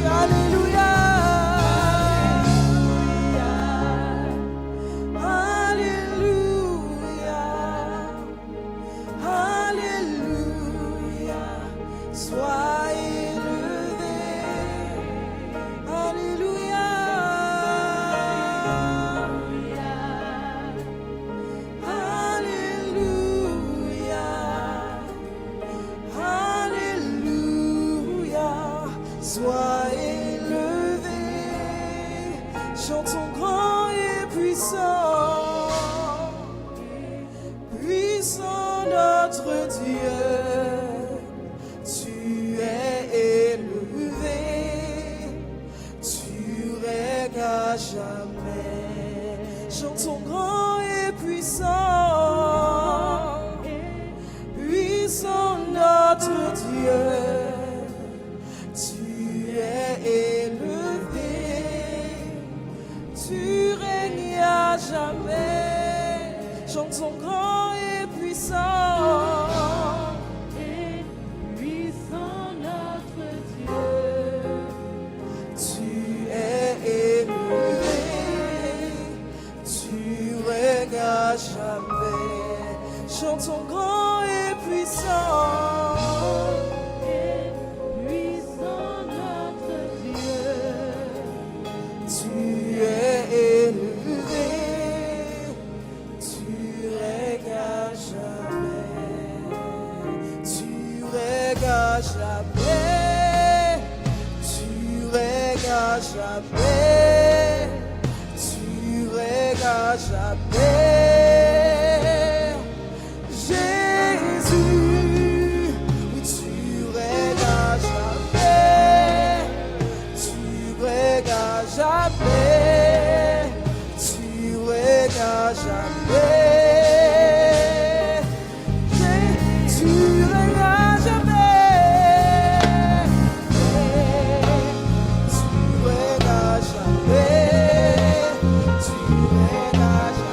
Alléluia. Alléluia. Sois élevé. Alléluia. Alléluia. Alléluia. Sois élevé. Chantons grand et puissant. Puissant notre Dieu. Tu es élevé. Tu règnes à jamais. Chantons grand et puissant. Puissant notre Dieu. Tu es élevé. Tu règnes à jamais. Chantons grand et puissant. Puissant notre Dieu. Tu es élevé, tu règnes à jamais. Chantons grand et puissant. Puissant notre Dieu. Tu es élevé, tu règnes à jamais. Tu règnes à jamais. Tu règnes à jamais. Tu règnes à jamais. Jésus, oui, tu règnes à jamais. Tu règnes à jamais. Tu règnes à jamais. Tu règnes à jamais. Tu règnes à jamais. Tu règnes à jamais.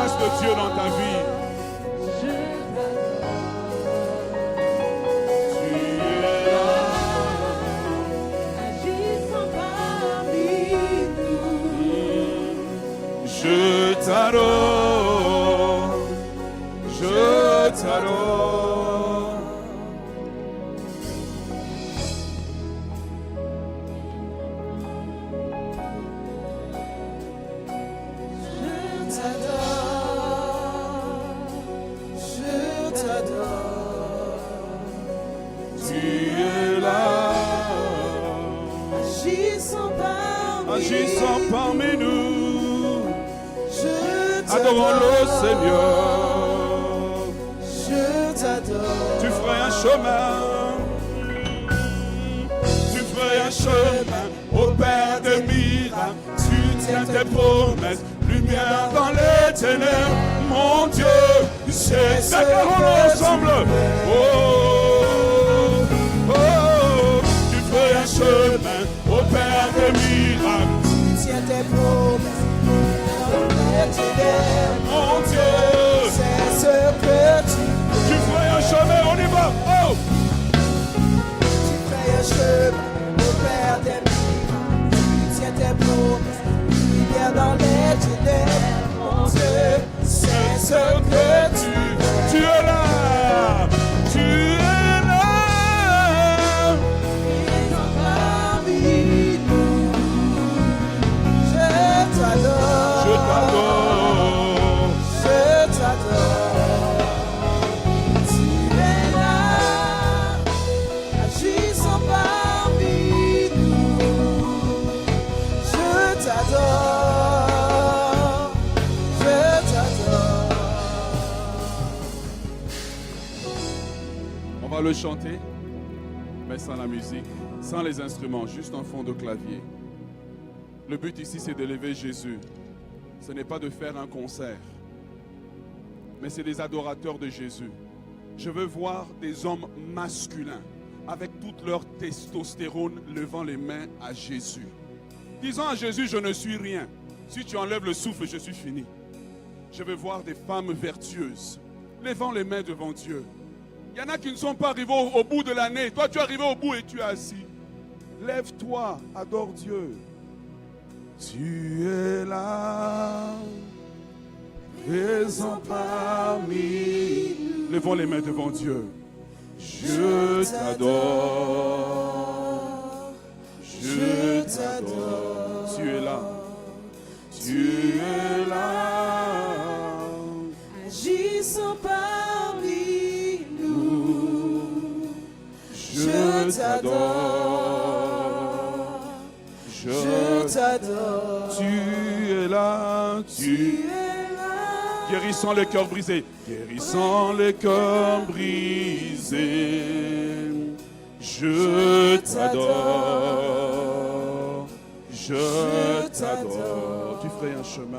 grâce de Dieu dans ta vie. Je Je t'adore, je t'adore. Je t'adore, Tu es là, agissant parmi nous. Adorons-le, Seigneur. je t'adore, Tu ferais un chemin. Tu ferais un chemin au Père des miracles. Tu tiens tes promesses. Lumière dans les ténèbres. Mon Dieu, c'est ça. Déclarons-le ensemble. Oh, oh, tu ferais un chemin au Père des miracles. tu tiens tes promesses. Mon Dieu, C'est ce que tu ferais un chemin, on y va. Oh, tu ferais un chemin au Père des miracles. Tu tiens tes promesses, lumière dans les ténèbres. Mon Dieu, c'est ce que tu es là, tu es là. es parmi nous. Je t'adore, Je t'adore. je t'adore. Tu es là, agissant parmi nous. Je t'adore, je t'adore. On va le chanter, mais sans la musique, sans les instruments, juste un fond de clavier. Le but ici, c'est d'élever Jésus. Ce n'est pas de faire un concert, mais c'est des adorateurs de Jésus. Je veux voir des hommes masculins, avec toute leur testostérone, levant les mains à Jésus. Disant à Jésus, je ne suis rien. Si tu enlèves le souffle, je suis fini. Je veux voir des femmes vertueuses, levant les mains devant Dieu. Il y en a qui ne sont pas arrivés au bout de l'année. Toi, tu es arrivé au bout et tu es assis. Lève-toi, adore Dieu. Tu es là, présent parmi nous. Levons les mains devant Dieu. Je t'adore, je t'adore. Tu es là, tu es là. Agissant parmi nous. Je t'adore, Je t'adore. tu es là, Tu es là. guérissant les cœurs brisés, guérissant les cœurs brisés. Je t'adore, je t'adore. Tu ferais un chemin,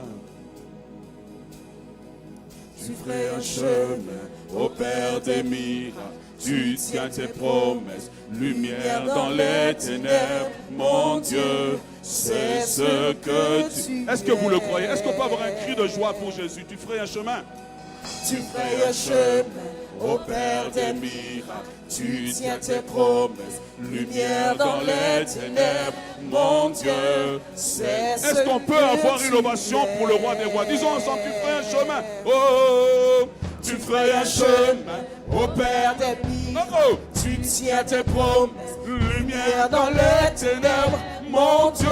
tu ferais un chemin au Père des miracles. Tu tiens tes promesses, lumière dans les ténèbres, mon Dieu, c'est ce que tu... Est-ce que vous le croyez? Est-ce qu'on peut avoir un cri de joie pour Jésus? Tu ferais un chemin? Tu ferais un chemin au Père des miracles. Tu tiens tes promesses, lumière dans les ténèbres. Mon Dieu, c'est ce Est-ce qu'on peut avoir une ovation pour le roi des rois? Disons ensemble, tu ferais un chemin. Oh, tu ferais un chemin au Père des miracles. Oh, Tu tiens tes promesses, lumière dans les ténèbres, mon Dieu.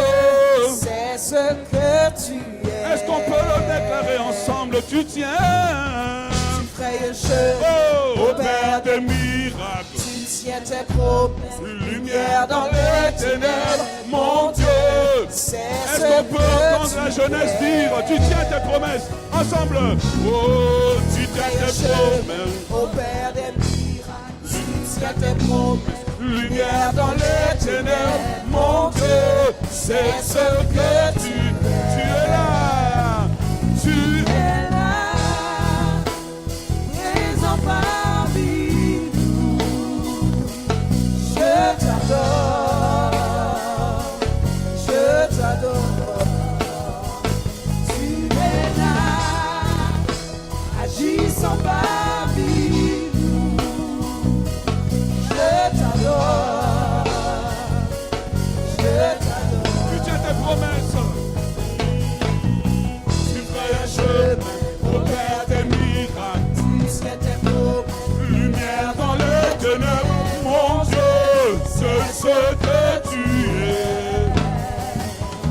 c'est ce que tu es. Est-ce qu'on peut le déclarer ensemble? Tu tiens, Tu ferais un chemin oh, au Père des miracles. Tu tiens tes promesses, Lumière dans les ténèbres, mon Dieu. c'est Est-ce ce qu'on peut entendre que la tu jeunesse es. dire, tu tiens tes promesses, ensemble. Oh, tu tiens Un tes chemin promesses. au Père des miracles. Tu tiens tes promesses, Lumière dans les ténèbres, mon Dieu, c'est ce que tu es là, tu es là, présent parmi nous. Je t'adore, je t'adore. Tu es là, parmi nous. Je t'adore, je t'adore. Tu tiens tes promesses. Tu ferais un chemin, opère des miracles. Tu tiens tes promesses. Lumière dans les ténèbres, mon Dieu, c'est ce que tu es.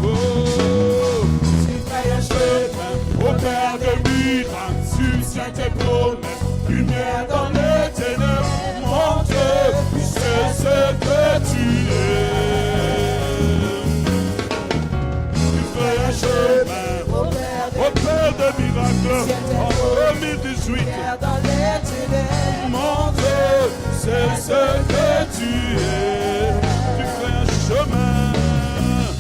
Oh, Tu fais un chemin, opère des miracles, tu tiens tes promesses. Lumière dans les ténèbres, mon Dieu, c'est ce que tu es. Tu fais un chemin, opère des opère des miracles en 2018. dans les ténèbres. Mon Dieu, c'est ce que tu es. Tu fais un chemin.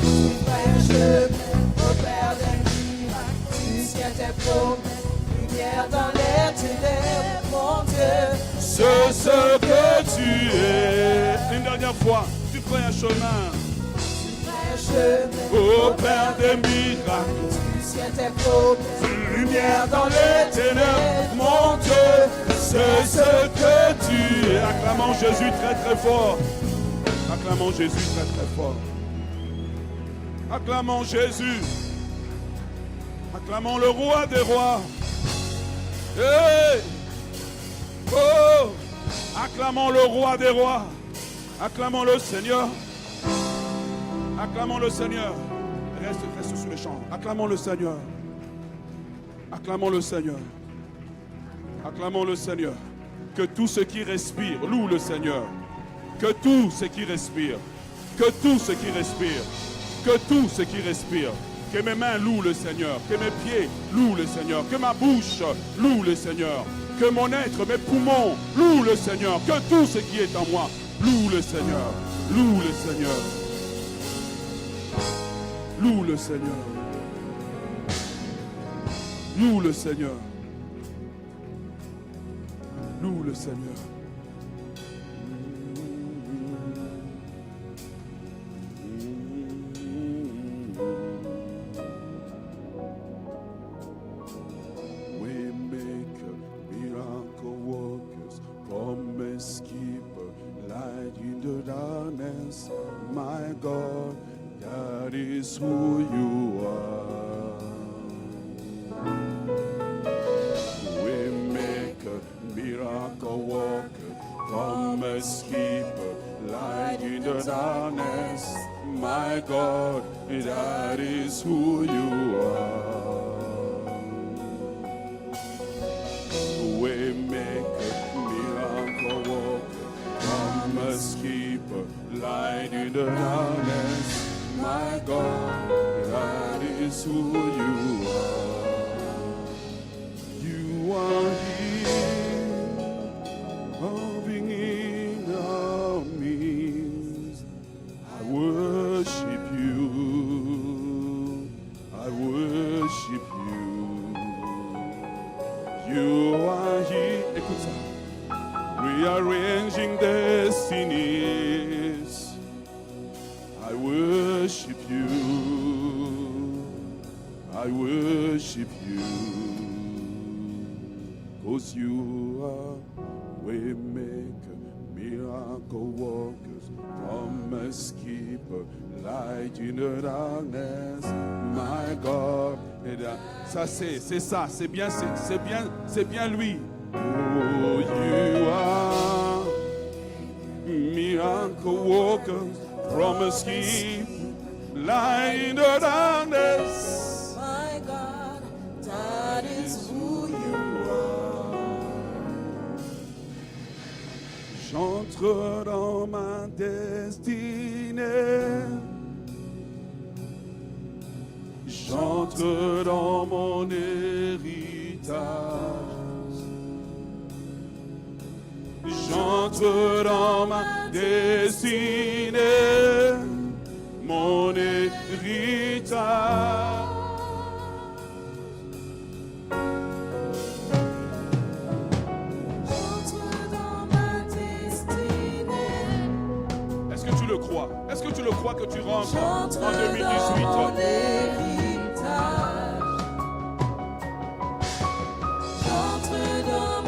Tu fais un chemin, opère des miracles. Tu tiens tes promesses. Lumière dans les ténèbres, mon Dieu. C'est ce que tu es. Une dernière fois, tu ferais un chemin. Tu fais un chemin, Ô Père des miracles, tu tiens tes promesses. lumière dans les ténèbres, mon Dieu, c'est ce que tu es. Acclamons Jésus très très fort. Acclamons Jésus très très fort. Acclamons Jésus. Acclamons le roi des rois. Hey! Oh! Acclamons le roi des rois. Acclamons le Seigneur. Acclamons le Seigneur. Reste sur les champs. Acclamons le Seigneur. Acclamons le Seigneur. Acclamons le Seigneur. Que tout ce qui respire loue le Seigneur. Que tout ce qui respire. Que tout ce qui respire. Que tout ce qui respire. Que mes mains louent le Seigneur. Que mes pieds louent le Seignor. Que ma bouche loue le Seigneur. Que mon être, mes poumons louent le Seigneur. Que tout ce qui est en moi loue le Seigneur. Loue le Seigneur. Loue le Seigneur. Loue le Seigneur. Loue le Seigneur. My God, that is who you are. We make a miracle worker, promise keeper, light in the darkness. My God, that is who you are. We make a miracle worker, promise keeper, light in the darkness. My God, that is who you are. You are here, moving in our midst. I worship you. I worship you. You are here. Écoute ça. Rearranging destinies. I worship you. I worship you. 'Cause you are waymaker, miracle workers, promise keeper, light in the darkness. My God. Ça c'est ça, c'est bien lui. Oh, you are miracle worker, promise keep, light in the darkness. My God, that is who you are. J'entre dans ma destinée. J'entre dans mon héritage. J'entre dans ma destinée, mon héritage. J'entre dans ma destinée. Est-ce que tu le crois? Est-ce que tu le crois que tu rentres en J'entre dans 2018? mon héritage. J'entre dans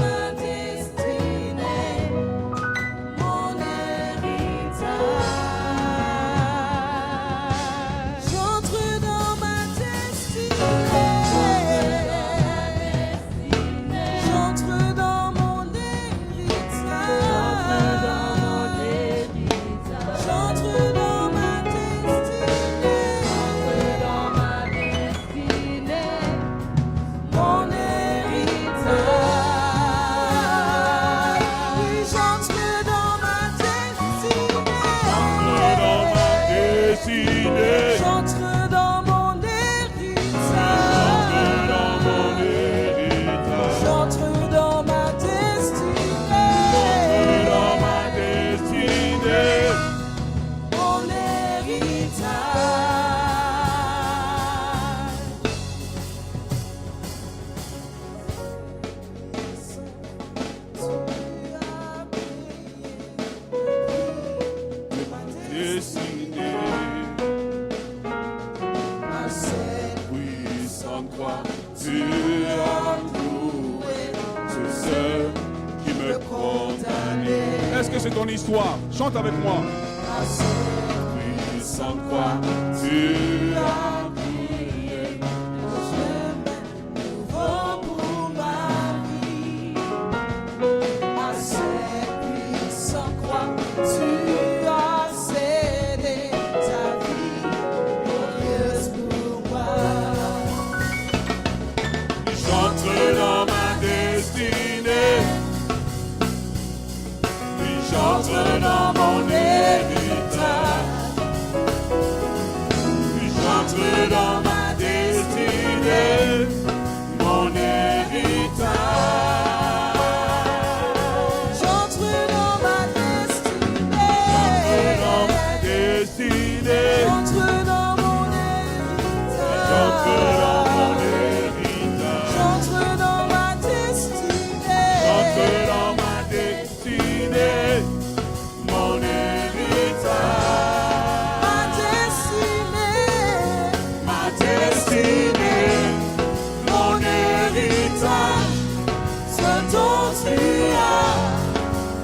ceux qui me condamnaient. Est-ce que c'est ton histoire? Chante avec moi. À cette Sans quoi tu as prié, chemin nouveau pour ma vie. À cette puissante croix, tu as cédé ta vie glorieuse pour moi. j'entre dans ma destinée. J'entre dans mon héritage. J'entre dans ma destinée, mon héritage. J'entre dans ma destinée. Dans ma destinée, J'entre dans mon héritage. j'entre dans mon héritage. J'entre dans ma destinée. J'entre dans ma destinée, mon héritage. Ma destinée, mon héritage, ce dont tu as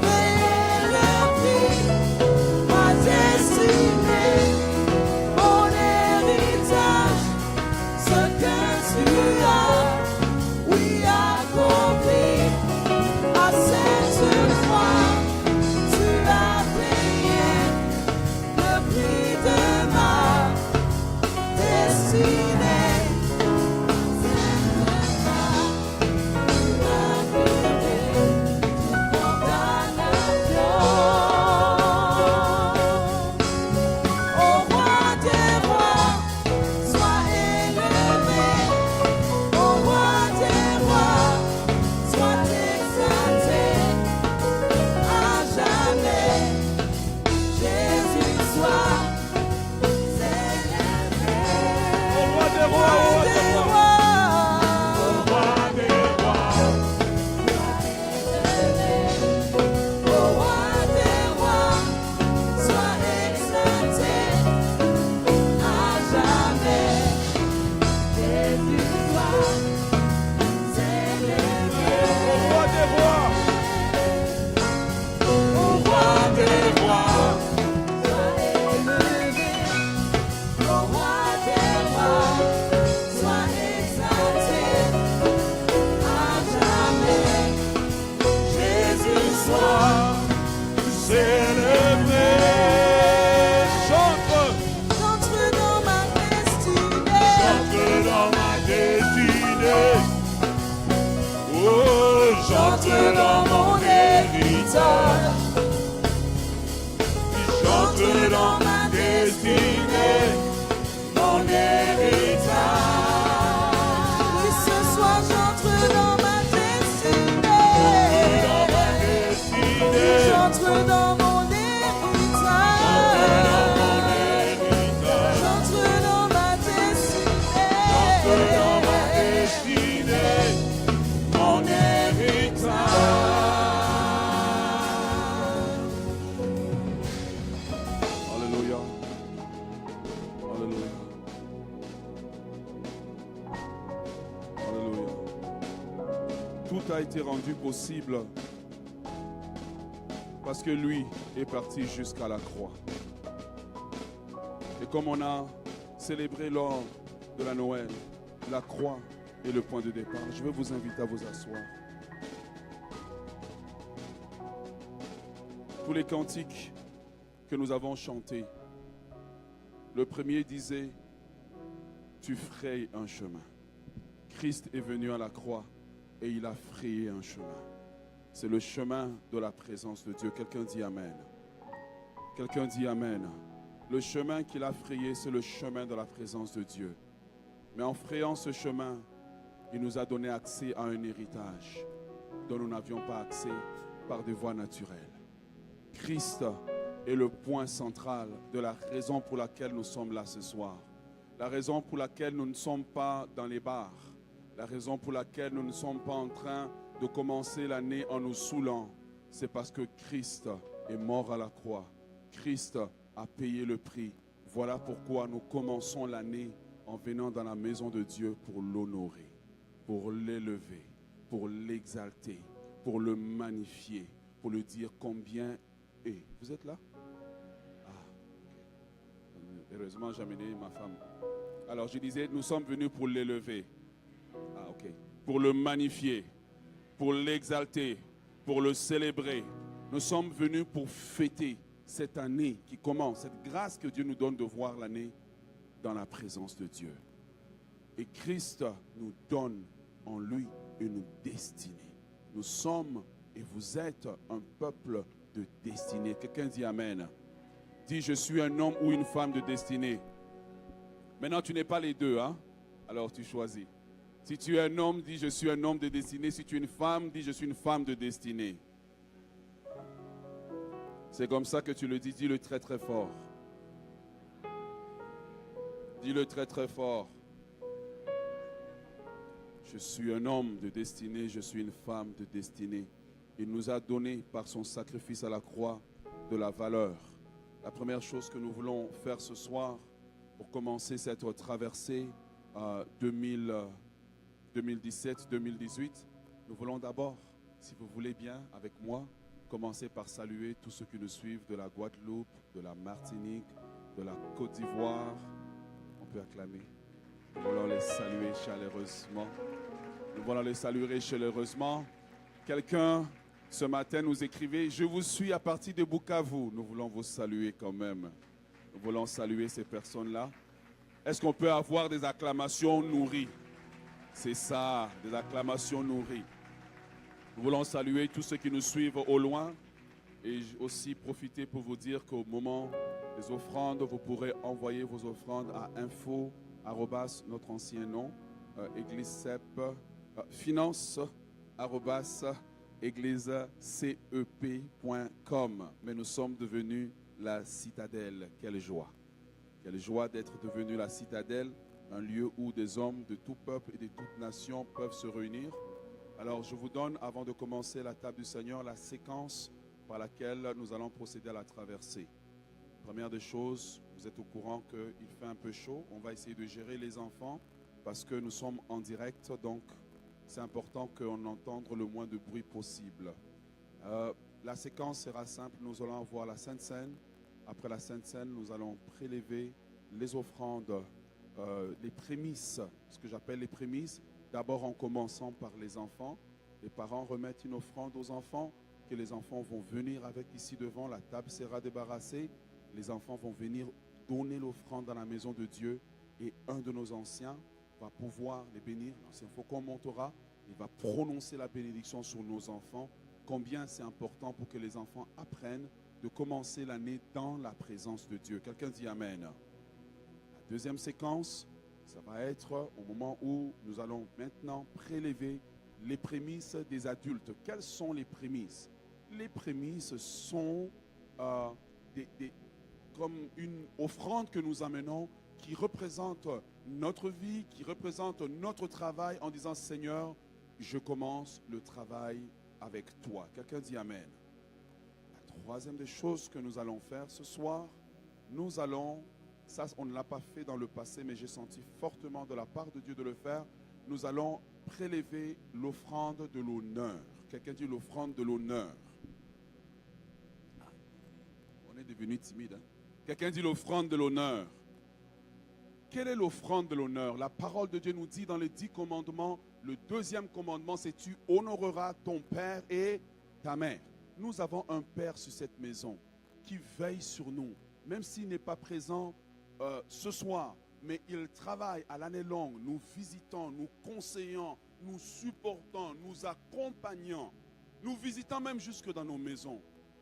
payé le prix. Ma destinée, mon héritage, ce que tu as, oui, accompli. À cette croix, tu as payé le prix de ma destinée. Au roi des rois, sois élevé. Au roi des rois, sois exalté. À jamais, Jésus soit célébré. Au roi des rois, au roi des rois. Au roi des rois, au roi des rois, sois exalté. À jamais, Jésus soit célébré. Au roi des rois, Au roi des rois, sois élevé. Au roi des rois, sois exalté. À jamais, Jésus soit célébré. J'entre, J'entre dans ma destinée. j'entre dans ma destinée. Oh, j'entre dans mon héritage. J'entre dans ma destinée, mon héritage. Oui, ce soir, j'entre dans ma Dans ma destinée. destinée, J'entre dans mon héritage. J'entre dans ma destinée. mon héritage. Alléluia. Alléluia. Alléluia. Tout a été rendu possible parce que lui est parti jusqu'à la croix. Et comme on a célébré lors de la Noël, la croix est le point de départ. Je vais vous inviter à vous asseoir. Tous les cantiques que nous avons chantés, le premier disait « Tu frayes un chemin ». Christ est venu à la croix et il a frayé un chemin. C'est le chemin de la présence de Dieu. Quelqu'un dit Amen. Quelqu'un dit Amen. Le chemin qu'il a frayé, c'est le chemin de la présence de Dieu. Mais en frayant ce chemin, il nous a donné accès à un héritage dont nous n'avions pas accès par des voies naturelles. Christ est le point central de la raison pour laquelle nous sommes là ce soir. La raison pour laquelle nous ne sommes pas dans les bars. La raison pour laquelle nous ne sommes pas en train de commencer l'année en nous saoulant. C'est parce que Christ est mort à la croix. Christ a payé le prix. Voilà pourquoi nous commençons l'année en venant dans la maison de Dieu pour l'honorer, pour l'élever, pour l'exalter, pour le magnifier, pour le dire combien est. Vous êtes là? Ah, ok. Heureusement, j'ai amené ma femme. Alors, je disais, nous sommes venus pour l'élever. Ah, ok. Pour le magnifier, pour l'exalter, pour le célébrer. Nous sommes venus pour fêter cette année qui commence, cette grâce que Dieu nous donne de voir l'année dans la présence de Dieu. Et Christ nous donne en lui une destinée. Nous sommes et vous êtes un peuple de destinée. Quelqu'un dit Amen. Dis, je suis un homme ou une femme de destinée. Maintenant, tu n'es pas les deux, hein? Alors tu choisis. Si tu es un homme, dis, je suis un homme de destinée. Si tu es une femme, dis, je suis une femme de destinée. C'est comme ça que tu le dis. Dis-le très très fort. Dis-le très très fort. Je suis un homme de destinée, je suis une femme de destinée. Il nous a donné par son sacrifice à la croix de la valeur. La première chose que nous voulons faire ce soir pour commencer cette traversée 2017-2018, nous voulons d'abord, si vous voulez bien, avec moi, commencer par saluer tous ceux qui nous suivent de la Guadeloupe, de la Martinique, de la Côte d'Ivoire. On peut acclamer. Nous voulons les saluer chaleureusement. Nous voulons les saluer chaleureusement. Quelqu'un, ce matin, nous écrivait « Je vous suis à partir de Bukavu ». Nous voulons vous saluer quand même. Nous voulons saluer ces personnes-là. Est-ce qu'on peut avoir des acclamations nourries? C'est ça, des acclamations nourries. Nous voulons saluer tous ceux qui nous suivent au loin et aussi profiter pour vous dire qu'au moment des offrandes, vous pourrez envoyer vos offrandes à info, notre ancien nom, Église CEP, finance, église-cep.com. Mais nous sommes devenus la citadelle. Quelle joie! Quelle joie d'être devenu la citadelle, un lieu où des hommes de tout peuple et de toute nation peuvent se réunir. Alors je vous donne, avant de commencer la table du Seigneur, la séquence par laquelle nous allons procéder à la traversée. Première des choses, vous êtes au courant qu'il fait un peu chaud. On va essayer de gérer les enfants parce que nous sommes en direct, donc c'est important qu'on entende le moins de bruit possible. La séquence sera simple. Nous allons avoir la Sainte Seine. Après la Sainte Seine, nous allons prélever les offrandes, les prémices, ce que j'appelle les prémices. D'abord en commençant par les enfants. Les parents remettent une offrande aux enfants que les enfants vont venir avec ici devant. La table sera débarrassée. Les enfants vont venir donner l'offrande dans la maison de Dieu et un de nos anciens va pouvoir les bénir. L'ancien Faucon montera, il va prononcer la bénédiction sur nos enfants. Combien c'est important pour que les enfants apprennent de commencer l'année dans la présence de Dieu. Quelqu'un dit Amen. La deuxième séquence, ça va être au moment où nous allons maintenant prélever les prémices des adultes. Quelles sont les prémices? Les prémices sont comme une offrande que nous amenons qui représente notre vie, qui représente notre travail en disant Seigneur, je commence le travail avec toi. Quelqu'un dit Amen. La troisième des choses que nous allons faire ce soir, nous allons, ça on ne l'a pas fait dans le passé, mais j'ai senti fortement de la part de Dieu de le faire, nous allons prélever l'offrande de l'honneur. Quelqu'un dit l'offrande de l'honneur. On est devenu timide. Hein? Quelqu'un dit l'offrande de l'honneur. Quelle est l'offrande de l'honneur? La parole de Dieu nous dit dans les 10 commandements, le deuxième commandement, c'est tu honoreras ton père et ta mère. Nous avons un père sur cette maison qui veille sur nous, même s'il n'est pas présent ce soir, mais il travaille à l'année longue, nous visitant, nous conseillant, nous supportant, nous accompagnant, nous visitant même jusque dans nos maisons.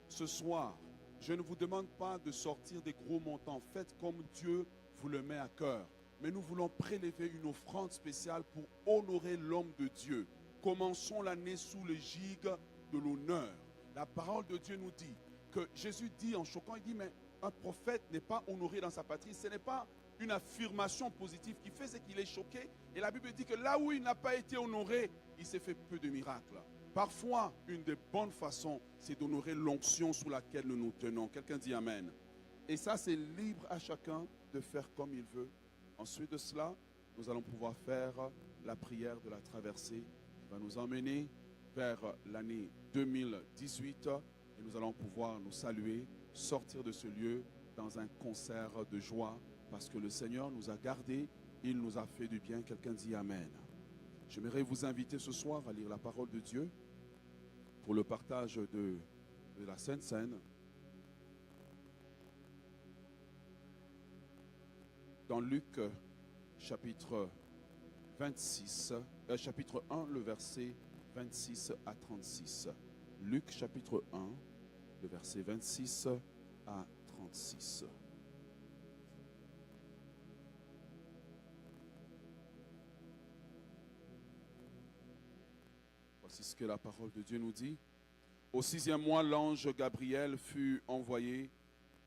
Ce soir, je ne vous demande pas de sortir des gros montants, faites comme Dieu vous le met à cœur. Mais nous voulons prélever une offrande spéciale pour honorer l'homme de Dieu. Commençons l'année sous le gigue de l'honneur. La parole de Dieu nous dit que Jésus dit en choquant, il dit mais un prophète n'est pas honoré dans sa patrie. Ce n'est pas une affirmation positive qui fait, c'est qu'il est choqué. Et la Bible dit que là où il n'a pas été honoré, il s'est fait peu de miracles. Parfois, une des bonnes façons, c'est d'honorer l'onction sous laquelle nous nous tenons. Quelqu'un dit Amen. Et ça, c'est libre à chacun de faire comme il veut. Ensuite de cela, nous allons pouvoir faire la prière de la traversée. va nous emmener vers l'année 2018 et nous allons pouvoir nous saluer, sortir de ce lieu dans un concert de joie parce que le Seigneur nous a gardés, il nous a fait du bien. Quelqu'un dit Amen. J'aimerais vous inviter ce soir à lire la parole de Dieu pour le partage de la Sainte Seine. Dans Luc chapitre 26, chapitre 1, le verset 26 à 36. Luc chapitre 1, le verset 26 à 36. Voici ce que la parole de Dieu nous dit. Au 6e mois, l'ange Gabriel fut envoyé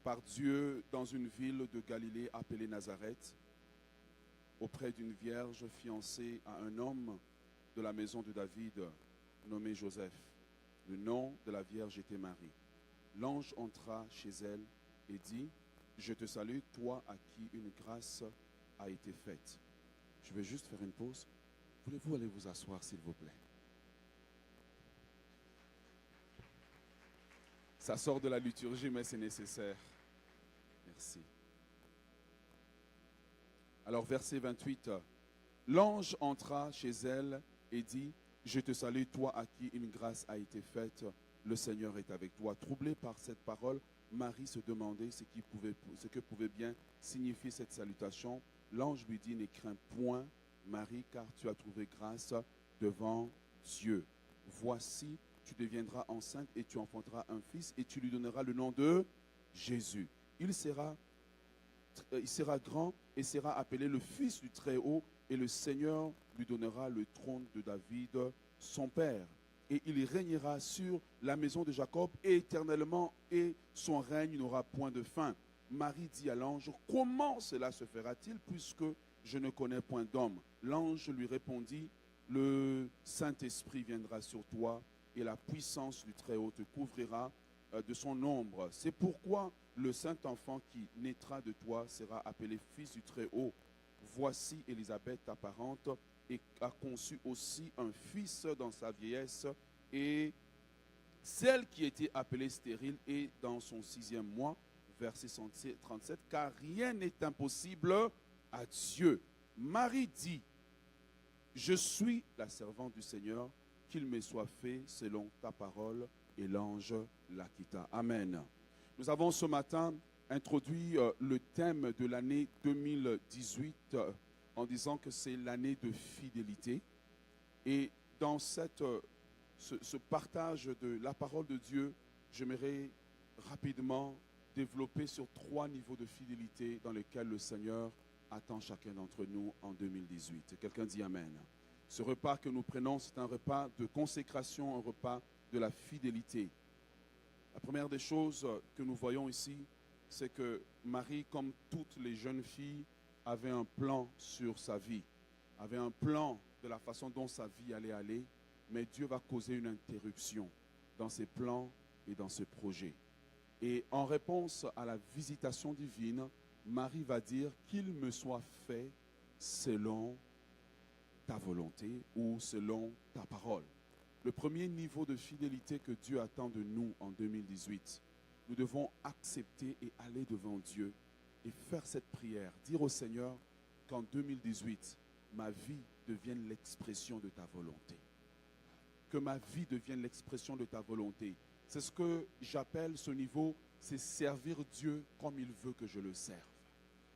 par Dieu dans une ville de Galilée appelée Nazareth, auprès d'une vierge fiancée à un homme de la maison de David nommé Joseph. Le nom de la vierge était Marie. L'ange entra chez elle et dit, « Je te salue, toi à qui une grâce a été faite. » Je vais juste faire une pause. Voulez-vous aller vous asseoir, s'il vous plaît? Ça sort de la liturgie, mais c'est nécessaire. Merci. Alors, verset 28. L'ange entra chez elle et dit, « Je te salue, toi à qui une grâce a été faite. Le Seigneur est avec toi. » Troublée par cette parole, Marie se demandait ce que pouvait bien signifier cette salutation. L'ange lui dit, « Ne crains point, Marie, car tu as trouvé grâce devant Dieu. Voici, tu deviendras enceinte et tu enfanteras un fils et tu lui donneras le nom de Jésus. Il sera grand et sera appelé le Fils du Très-Haut et le Seigneur lui donnera le trône de David, son père. Et il régnera sur la maison de Jacob éternellement et son règne n'aura point de fin. » Marie dit à l'ange, « Comment cela se fera-t-il puisque je ne connais point d'homme ?» L'ange lui répondit, « Le Saint-Esprit viendra sur toi et la puissance du Très-Haut te couvrira de son ombre. C'est pourquoi le Saint-Enfant qui naîtra de toi sera appelé Fils du Très-Haut. Voici Élisabeth, ta parente, et a conçu aussi un fils dans sa vieillesse, et celle qui était appelée stérile est dans son 6e mois. » Verset 37, « Car rien n'est impossible à Dieu. » Marie dit, « Je suis la servante du Seigneur, qu'il me soit fait selon ta parole. » Et l'ange la quitta. Amen. Nous avons ce matin introduit le thème de l'année 2018 en disant que c'est l'année de fidélité. Et dans ce partage de la parole de Dieu, j'aimerais rapidement développer sur 3 niveaux de fidélité dans lesquels le Seigneur attend chacun d'entre nous en 2018. Quelqu'un dit Amen. Ce repas que nous prenons, c'est un repas de consécration, un repas de la fidélité. La première des choses que nous voyons ici, c'est que Marie, comme toutes les jeunes filles, avait un plan sur sa vie, avait un plan de la façon dont sa vie allait aller, mais Dieu va causer une interruption dans ses plans et dans ses projets. Et en réponse à la visitation divine, Marie va dire qu'il me soit fait selon ta volonté ou selon ta parole. Le premier niveau de fidélité que Dieu attend de nous en 2018, nous devons accepter et aller devant Dieu et faire cette prière, dire au Seigneur qu'en 2018, ma vie devienne l'expression de ta volonté. Que ma vie devienne l'expression de ta volonté. C'est ce que j'appelle ce niveau, c'est servir Dieu comme il veut que je le serve.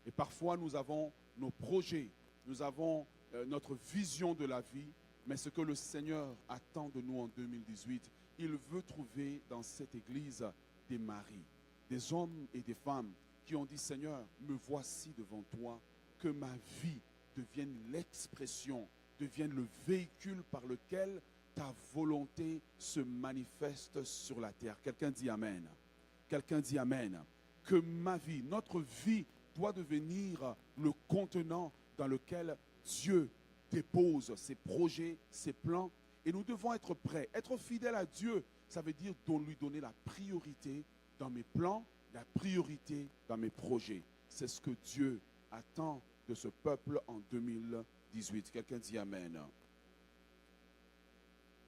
Et parfois, nous avons nos projets, nous avons notre vision de la vie, mais ce que le Seigneur attend de nous en 2018, il veut trouver dans cette église des maris, des hommes et des femmes qui ont dit, Seigneur, me voici devant toi, que ma vie devienne l'expression, devienne le véhicule par lequel ta volonté se manifeste sur la terre. Quelqu'un dit Amen. Quelqu'un dit Amen. Que ma vie, notre vie doit devenir le contenant dans lequel Dieu dépose ses projets, ses plans. Et nous devons être prêts. Être fidèle à Dieu, ça veut dire lui donner la priorité dans mes plans, la priorité dans mes projets. C'est ce que Dieu attend de ce peuple en 2018. Quelqu'un dit Amen.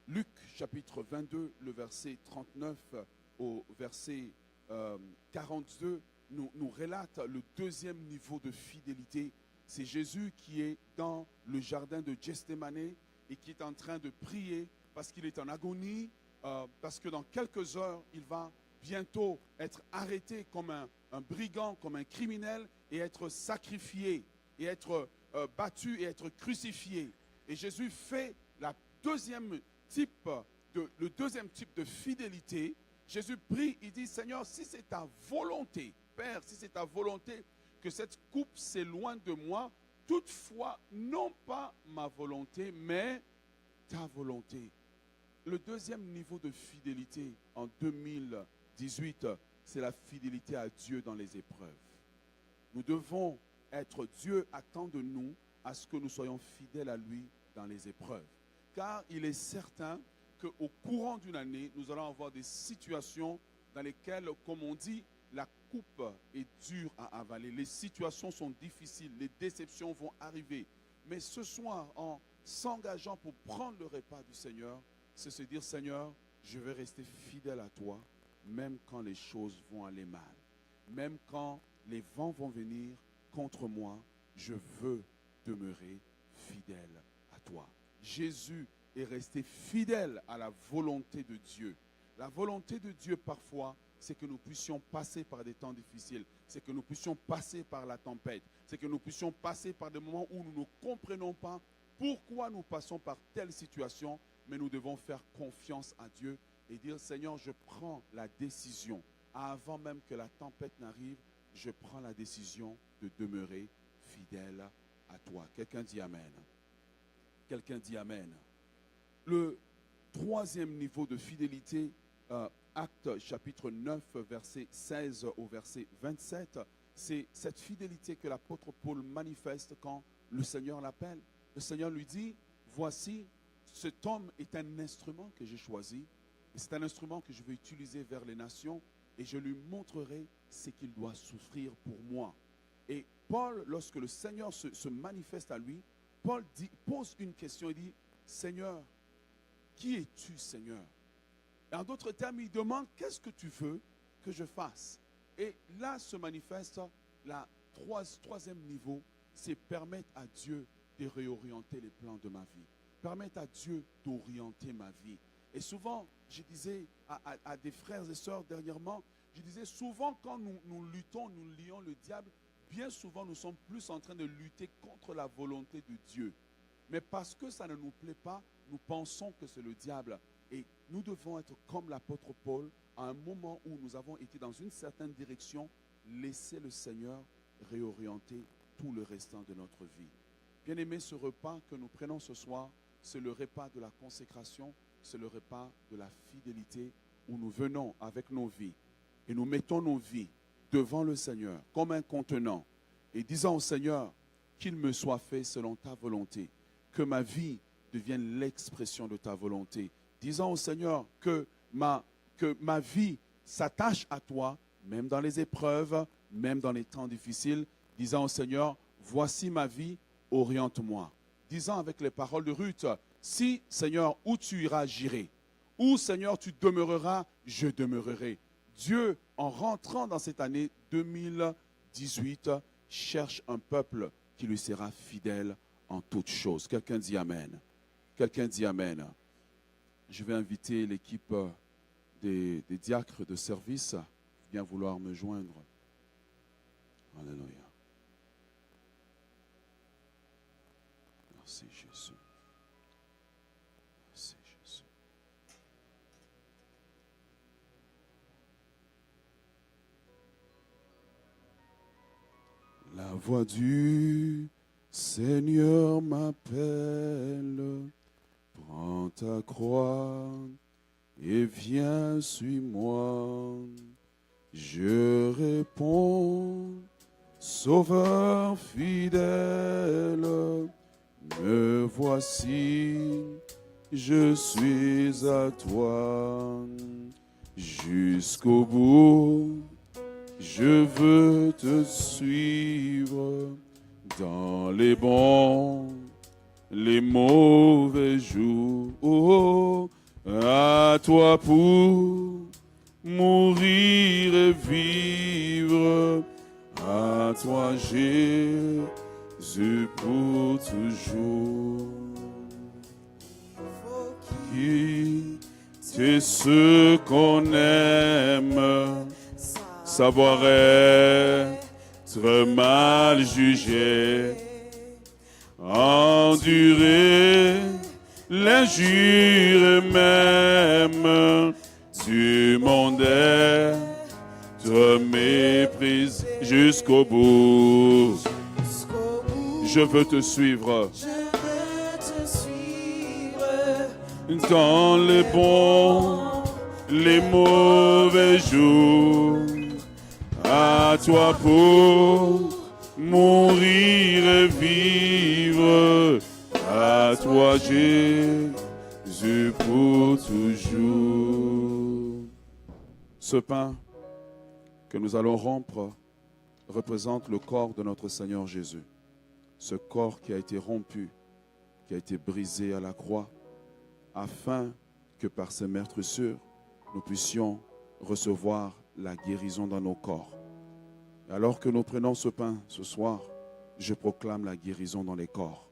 Luc chapitre 22, le verset 39 au verset 42, nous relate le deuxième niveau de fidélité. C'est Jésus qui est dans le jardin de Gethsémani et qui est en train de prier parce qu'il est en agonie, parce que dans quelques heures, il va bientôt être arrêté comme un brigand, comme un criminel et être sacrifié, et être battu et être crucifié. Et Jésus fait le deuxième type de fidélité. Jésus prie, il dit, Seigneur, si c'est ta volonté, Père, si c'est ta volonté que cette coupe s'éloigne de moi, toutefois, non pas ma volonté, mais ta volonté. Le deuxième niveau de fidélité en 2018, c'est la fidélité à Dieu dans les épreuves. Nous devons être, Dieu attend de nous à ce que nous soyons fidèles à lui dans les épreuves. Car il est certain qu'au courant d'une année, nous allons avoir des situations dans lesquelles, comme on dit, la coupe est dure à avaler. Les situations sont difficiles, les déceptions vont arriver. Mais ce soir, en s'engageant pour prendre le repas du Seigneur, c'est se dire, Seigneur, je vais rester fidèle à toi, même quand les choses vont aller mal. Même quand les vents vont venir contre moi, je veux demeurer fidèle à toi. Jésus est resté fidèle à la volonté de Dieu. La volonté de Dieu, parfois, c'est que nous puissions passer par des temps difficiles, c'est que nous puissions passer par la tempête, c'est que nous puissions passer par des moments où nous ne comprenons pas pourquoi nous passons par telle situation, mais nous devons faire confiance à Dieu et dire, Seigneur, je prends la décision, avant même que la tempête n'arrive, je prends la décision de demeurer fidèle à toi. Quelqu'un dit Amen. Quelqu'un dit Amen. Le troisième niveau de fidélité, Actes chapitre 9, verset 16 au verset 27, c'est cette fidélité que l'apôtre Paul manifeste quand le Seigneur l'appelle. Le Seigneur lui dit, voici, cet homme est un instrument que j'ai choisi, et c'est un instrument que je vais utiliser vers les nations, et je lui montrerai ce qu'il doit souffrir pour moi. Et Paul, lorsque le Seigneur se manifeste à lui, Paul pose une question, il dit, Seigneur, qui es-tu, Seigneur? Et en d'autres termes, il demande, qu'est-ce que tu veux que je fasse? Et là se manifeste le troisième niveau, c'est permettre à Dieu de réorienter les plans de ma vie. Permettre à Dieu d'orienter ma vie. Et souvent, je disais à des frères et sœurs dernièrement, je disais souvent quand nous luttons, nous lions le diable, bien souvent nous sommes plus en train de lutter contre la volonté de Dieu. Mais parce que ça ne nous plaît pas, nous pensons que c'est le diable. Et nous devons être comme l'apôtre Paul, à un moment où nous avons été dans une certaine direction, laisser le Seigneur réorienter tout le restant de notre vie. Bien-aimés, ce repas que nous prenons ce soir, c'est le repas de la consécration, c'est le repas de la fidélité, où nous venons avec nos vies et nous mettons nos vies devant le Seigneur comme un contenant et disant au Seigneur qu'il me soit fait selon ta volonté, que ma vie devienne l'expression de ta volonté, disant au Seigneur que ma vie s'attache à toi, même dans les épreuves, même dans les temps difficiles, disant au Seigneur, voici ma vie, oriente-moi. Disant avec les paroles de Ruth, si Seigneur, où tu iras, j'irai. Où Seigneur, tu demeureras, je demeurerai. Dieu, en rentrant dans cette année 2018, cherche un peuple qui lui sera fidèle en toutes choses. Quelqu'un dit Amen. Quelqu'un dit Amen. Je vais inviter l'équipe des diacres de service à bien vouloir me joindre. Alléluia. Merci Jésus. Merci Jésus. La voix du Seigneur m'appelle. Prends ta croix et viens, suis-moi. Je réponds, Sauveur fidèle, me voici, je suis à toi. Jusqu'au bout, je veux te suivre dans les bons, les mauvais jours. Oh, À toi pour mourir et vivre. À toi Jésus pour toujours. Faut Qui c'est ce qu'on aime, savoir être mal jugé, endurer l'injure même du monde, être méprise jusqu'au bout. jusqu'au bout. Je veux te suivre Je veux te suivre dans les bons, les mauvais jours. À toi pour mourir et vivre. À toi Jésus pour toujours. Ce pain que nous allons rompre représente le corps de notre Seigneur Jésus. Ce corps qui a été rompu, qui a été brisé à la croix, afin que par ses meurtrissures, nous puissions recevoir la guérison dans nos corps. Et alors que nous prenons ce pain ce soir, je proclame la guérison dans les corps.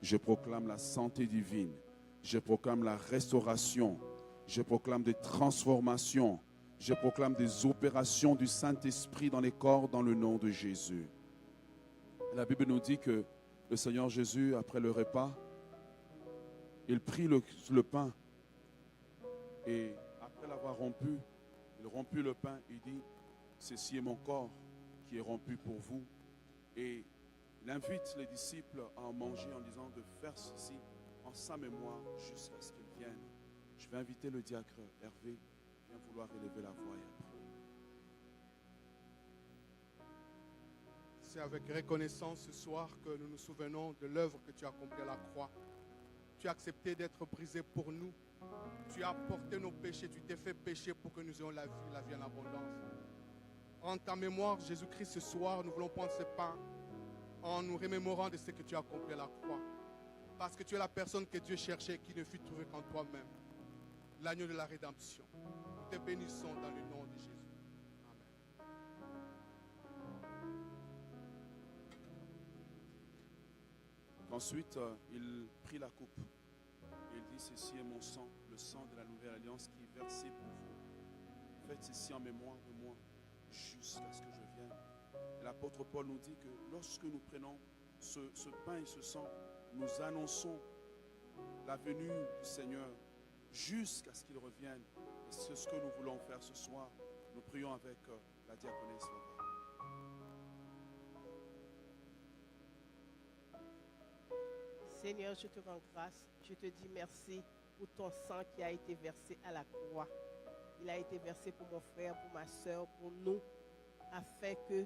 Je proclame la santé divine. Je proclame la restauration. Je proclame des transformations. Je proclame des opérations du Saint-Esprit dans les corps dans le nom de Jésus. La Bible nous dit que le Seigneur Jésus, après le repas, il prit le pain et après l'avoir rompu, il rompit le pain, il dit, ceci est mon corps qui est rompu pour vous. Et il invite les disciples à en manger en disant de faire ceci en sa mémoire jusqu'à ce qu'il vienne. Je vais inviter le diacre Hervé à vouloir élever la voix et à prier. C'est avec reconnaissance ce soir que nous nous souvenons de l'œuvre que tu as accomplie à la croix. Tu as accepté d'être brisé pour nous. Tu as porté nos péchés, tu t'es fait pécher pour que nous ayons la vie en abondance. En ta mémoire, Jésus-Christ, ce soir, nous voulons prendre ce pain en nous remémorant de ce que tu as accompli à la croix. Parce que tu es la personne que Dieu cherchait et qui ne fut trouvée qu'en toi-même. L'agneau de la rédemption. Nous te bénissons dans le nom de Jésus. Amen. Ensuite, il prit la coupe. Il dit, ceci est mon sang, le sang de la nouvelle alliance qui est versé pour vous. Faites ceci en mémoire de moi jusqu'à ce que je vienne. Et l'apôtre Paul nous dit que lorsque nous prenons ce pain et ce sang, nous annonçons la venue du Seigneur jusqu'à ce qu'il revienne. Et c'est ce que nous voulons faire ce soir. Nous prions avec la diaconesse. Seigneur, je te rends grâce. Je te dis merci pour ton sang qui a été versé à la croix. Il a été versé pour mon frère, pour ma soeur, pour nous, afin que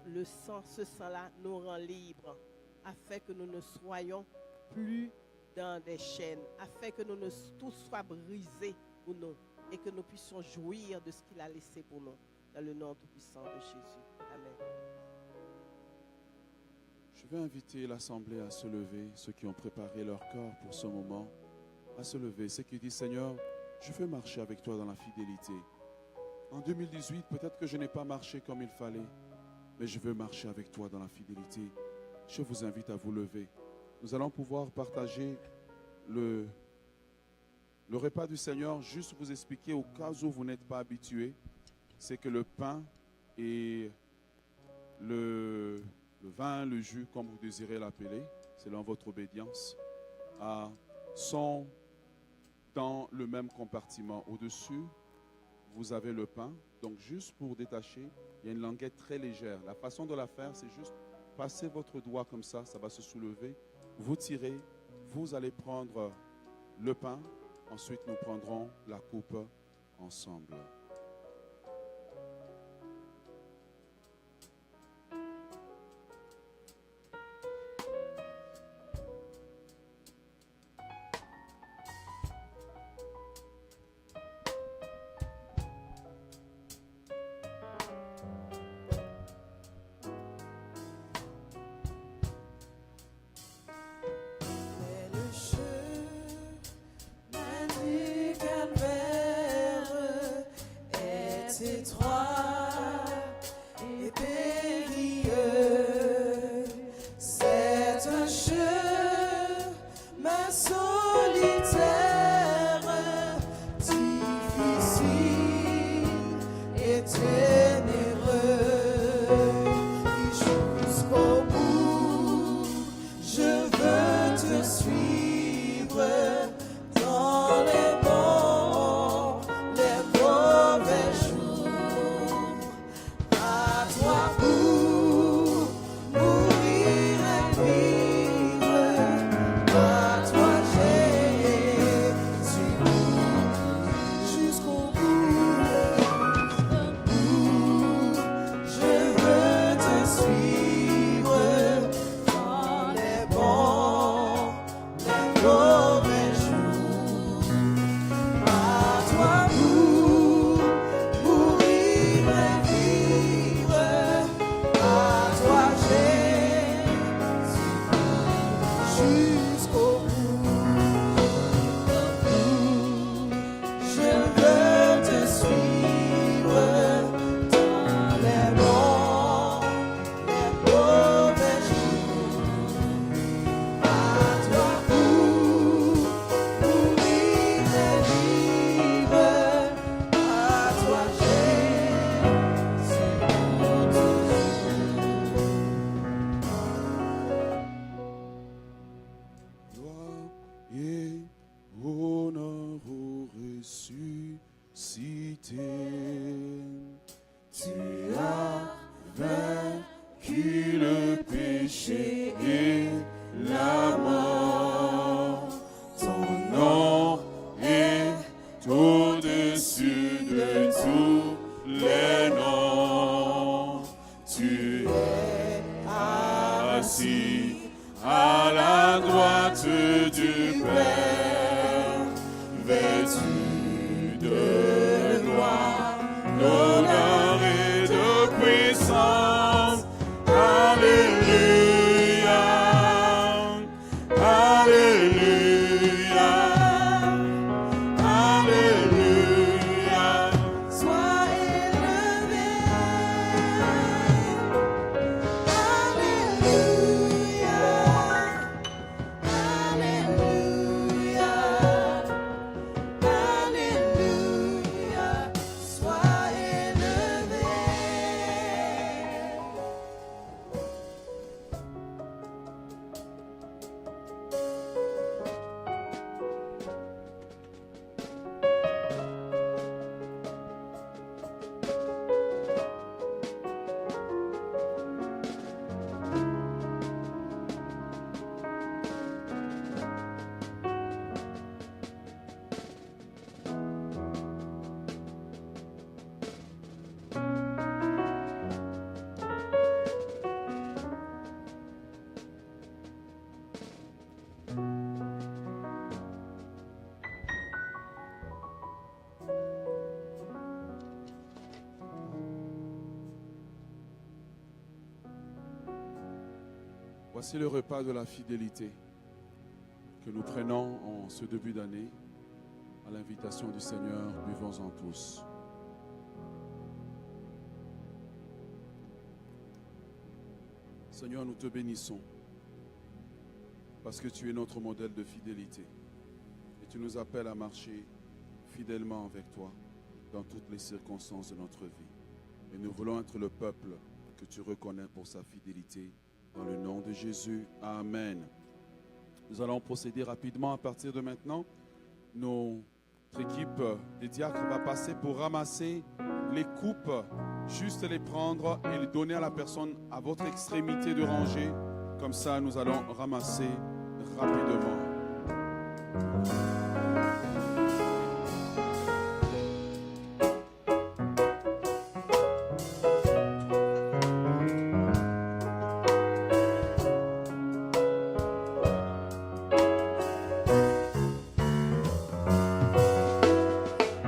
le sang, ce sang-là, nous rend libres, afin que nous ne soyons plus dans des chaînes, afin que tout soit brisé pour nous et que nous puissions jouir de ce qu'il a laissé pour nous. Dans le nom tout-puissant de Jésus. Amen. Je vais inviter l'Assemblée à se lever, ceux qui ont préparé leur cœur pour ce moment, à se lever. Ceux qui disent, Seigneur, je veux marcher avec toi dans la fidélité. En 2018, peut-être que je n'ai pas marché comme il fallait, mais je veux marcher avec toi dans la fidélité. Je vous invite à vous lever. Nous allons pouvoir partager le repas du Seigneur. Juste vous expliquer au cas où vous n'êtes pas habitué, c'est que le pain et le vin, le jus, comme vous désirez l'appeler, selon votre obédience, sont dans le même compartiment. Au-dessus, vous avez le pain. Donc, juste pour détacher, il y a une languette très légère. La façon de la faire, c'est juste passer votre doigt comme ça, ça va se soulever. Vous tirez, vous allez prendre le pain. Ensuite, nous prendrons la coupe ensemble. Mais le chemin du étroit et périlleux. C'est un chemin solitaire, difficile et ténébreux. Et jusqu'au bout, je veux te suivre dans les bons, les mauvais jours. À toi pour mourir et vivre. À toi Jésus, jusqu'au bout. Je veux te suivre dans les bons, les mauvais jours. À toi pour mourir et vivre. À toi Jésus, jusqu'au bout. Je veux te suivre dans les bons, les mauvais jours. À toi pour mourir et vivre. À toi Jésus, pour Gloire et honneur au ressuscité. Tu as vaincu le péché et la mort. Ton nom est au-dessus de tous les noms. Tu es assis à la droite du Père, vêtu de gloire, d'honneur et de puissance. Alléluia, Alléluia, Alléluia. sois élevé. Alléluia, Alléluia, Alléluia, sois élevé. Voici le repas de la fidélité que nous prenons en ce début d'année. À l'invitation du Seigneur, buvons-en tous. Seigneur, nous te bénissons parce que tu es notre modèle de fidélité et tu nous appelles à marcher fidèlement avec toi dans toutes les circonstances de notre vie. Et nous voulons être le peuple que tu reconnais pour sa fidélité. Dans le nom de Jésus, Amen. Nous allons procéder rapidement à partir de maintenant. Notre équipe des diacres va passer pour ramasser les coupes, juste les prendre et les donner à la personne à votre extrémité de rangée. Comme ça, nous allons ramasser rapidement.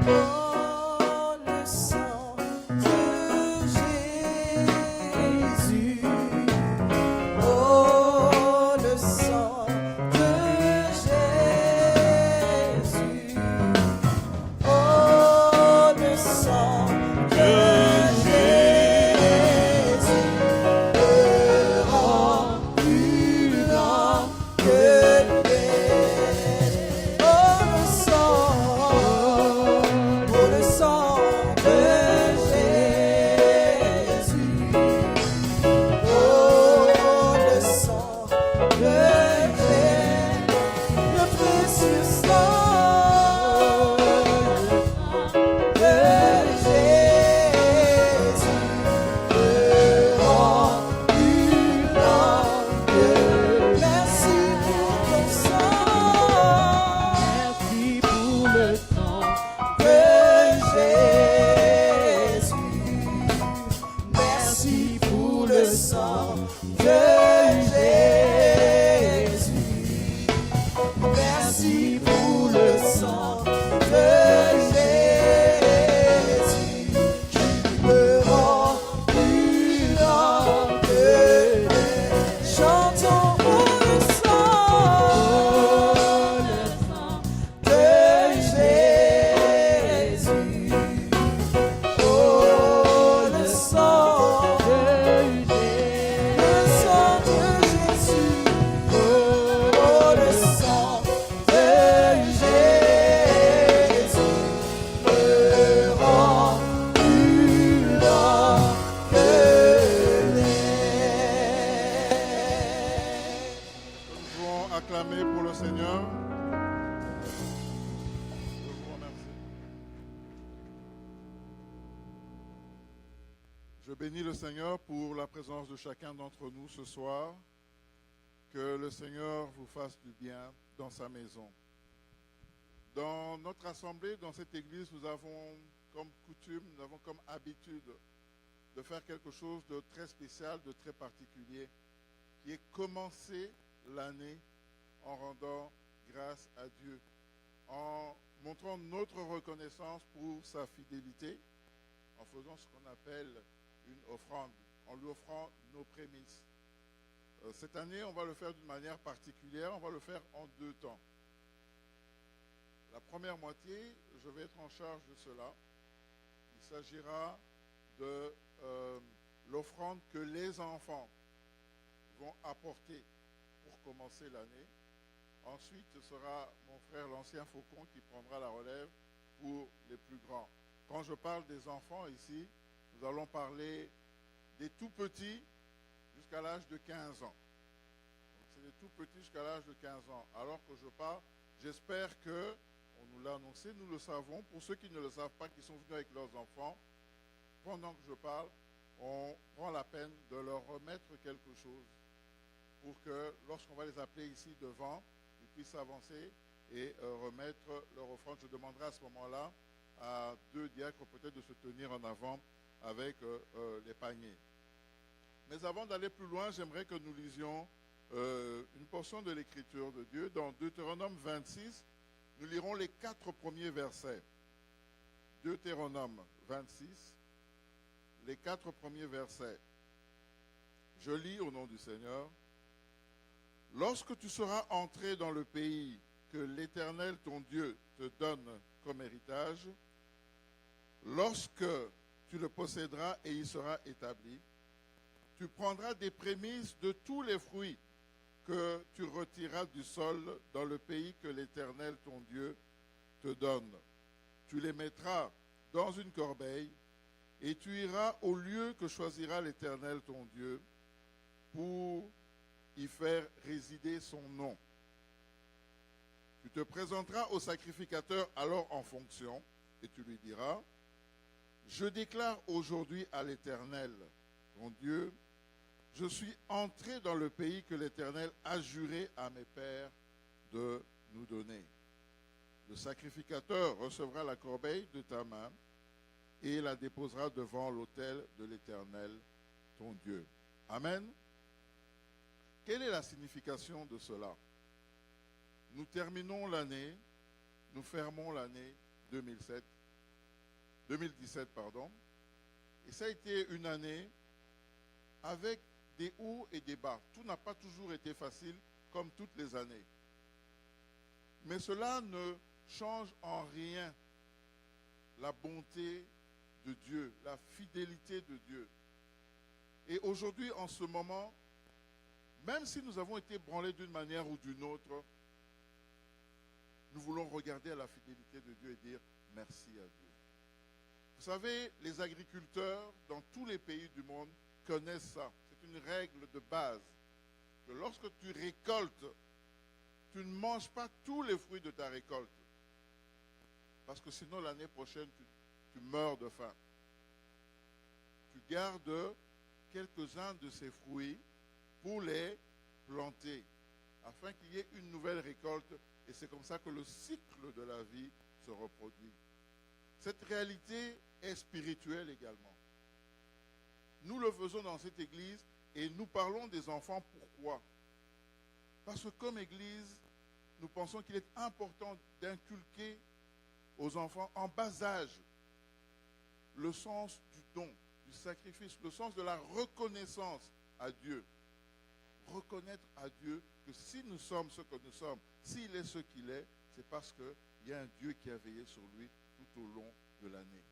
Oh, le sang de Jésus. Oh, le sang de Jésus. Je bénis le Seigneur pour la présence de chacun d'entre nous ce soir. Que le Seigneur vous fasse du bien dans sa maison. Dans notre assemblée, dans cette église, nous avons comme coutume, nous avons comme habitude de faire quelque chose de très spécial, de très particulier, qui est commencer l'année en rendant grâce à Dieu, en montrant notre reconnaissance pour sa fidélité, en faisant ce qu'on appelle une offrande, en lui offrant nos prémices. Cette année, on va le faire d'une manière particulière, on va le faire en 2 temps. La première moitié, je vais être en charge de cela. Il s'agira de l'offrande que les enfants vont apporter pour commencer l'année. Ensuite, ce sera mon frère l'ancien Faucon qui prendra la relève pour les plus grands. Quand je parle des enfants ici, nous allons parler des tout petits jusqu'à l'âge de 15 ans. C'est des tout petits jusqu'à l'âge de 15 ans. Alors que je parle, j'espère que, on nous l'a annoncé, nous le savons. Pour ceux qui ne le savent pas, qui sont venus avec leurs enfants, pendant que je parle, on prend la peine de leur remettre quelque chose pour que, lorsqu'on va les appeler ici devant, ils puissent avancer et remettre leur offrande. Je demanderai à ce moment-là à 2 diacres peut-être de se tenir en avant avec les paniers. Mais avant d'aller plus loin, j'aimerais que nous lisions une portion de l'Écriture de Dieu. Dans Deutéronome 26, nous lirons les 4 premiers versets. Deutéronome 26, les 4 premiers versets. Je lis au nom du Seigneur. Lorsque tu seras entré dans le pays que l'Éternel ton Dieu te donne comme héritage, lorsque tu le posséderas et il sera établi, tu prendras des prémices de tous les fruits que tu retireras du sol dans le pays que l'Éternel ton Dieu te donne. Tu les mettras dans une corbeille et tu iras au lieu que choisira l'Éternel ton Dieu pour y faire résider son nom. Tu te présenteras au sacrificateur alors en fonction et tu lui diras: je déclare aujourd'hui à l'Éternel, ton Dieu, je suis entré dans le pays que l'Éternel a juré à mes pères de nous donner. Le sacrificateur recevra la corbeille de ta main et la déposera devant l'autel de l'Éternel, ton Dieu. Amen. Quelle est la signification de cela? Nous terminons l'année, nous fermons l'année 2017, et ça a été une année avec des hauts et des bas. Tout n'a pas toujours été facile comme toutes les années. Mais cela ne change en rien la bonté de Dieu, la fidélité de Dieu. Et aujourd'hui, en ce moment, même si nous avons été branlés d'une manière ou d'une autre, nous voulons regarder à la fidélité de Dieu et dire merci à Dieu. Vous savez, les agriculteurs dans tous les pays du monde connaissent ça. C'est une règle de base. Que lorsque tu récoltes, tu ne manges pas tous les fruits de ta récolte. Parce que sinon, l'année prochaine, tu meurs de faim. Tu gardes quelques-uns de ces fruits pour les planter, afin qu'il y ait une nouvelle récolte. Et c'est comme ça que le cycle de la vie se reproduit. Cette réalité est spirituelle également. Nous le faisons dans cette église et nous parlons des enfants. Pourquoi? Parce que comme église, nous pensons qu'il est important d'inculquer aux enfants en bas âge le sens du don, du sacrifice, le sens de la reconnaissance à Dieu. Reconnaître à Dieu que si nous sommes ce que nous sommes, s'il est ce qu'il est, c'est parce qu'il y a un Dieu qui a veillé sur lui tout au long de l'année.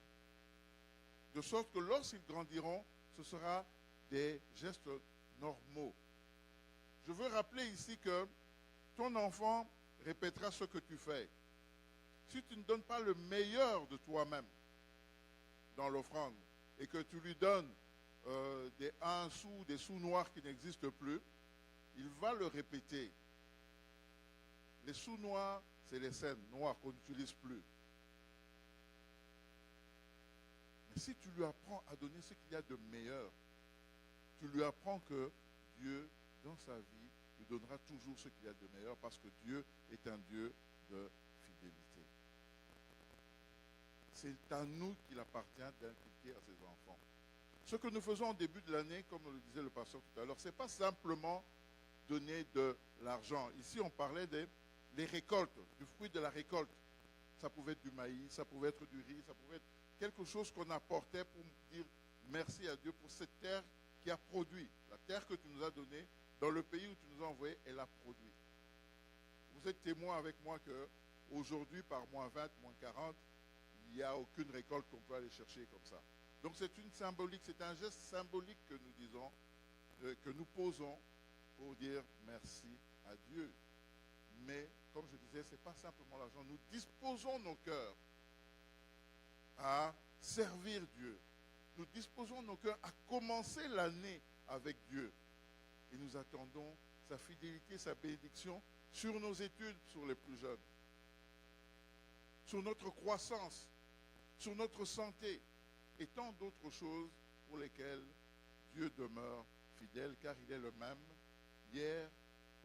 De sorte que lorsqu'ils grandiront, ce sera des gestes normaux. Je veux rappeler ici que ton enfant répétera ce que tu fais. Si tu ne donnes pas le meilleur de toi-même dans l'offrande et que tu lui donnes des 1 sou, des sous noirs qui n'existent plus, il va le répéter. Les sous noirs, c'est les scènes noires qu'on n'utilise plus. Mais si tu lui apprends à donner ce qu'il y a de meilleur, tu lui apprends que Dieu, dans sa vie, lui donnera toujours ce qu'il y a de meilleur parce que Dieu est un Dieu de fidélité. C'est à nous qu'il appartient d'inculquer à ses enfants. Ce que nous faisons au début de l'année, comme le disait le pasteur tout à l'heure, ce n'est pas simplement donner de l'argent. Ici, on parlait des récoltes, du fruit de la récolte. Ça pouvait être du maïs, ça pouvait être du riz, ça pouvait être quelque chose qu'on apportait pour dire merci à Dieu pour cette terre qui a produit. La terre que tu nous as donnée, dans le pays où tu nous as envoyé, elle a produit. Vous êtes témoin avec moi qu'aujourd'hui, par moins 20, moins 40, il n'y a aucune récolte qu'on peut aller chercher comme ça. Donc c'est une symbolique, c'est un geste symbolique que nous disons, que nous posons pour dire merci à Dieu. Mais, comme je disais, ce n'est pas simplement l'argent. Nous disposons nos cœurs à servir Dieu. Nous disposons nos cœurs à commencer l'année avec Dieu. Et nous attendons sa fidélité, sa bénédiction sur nos études, sur les plus jeunes, sur notre croissance, sur notre santé et tant d'autres choses pour lesquelles Dieu demeure fidèle, car il est le même hier,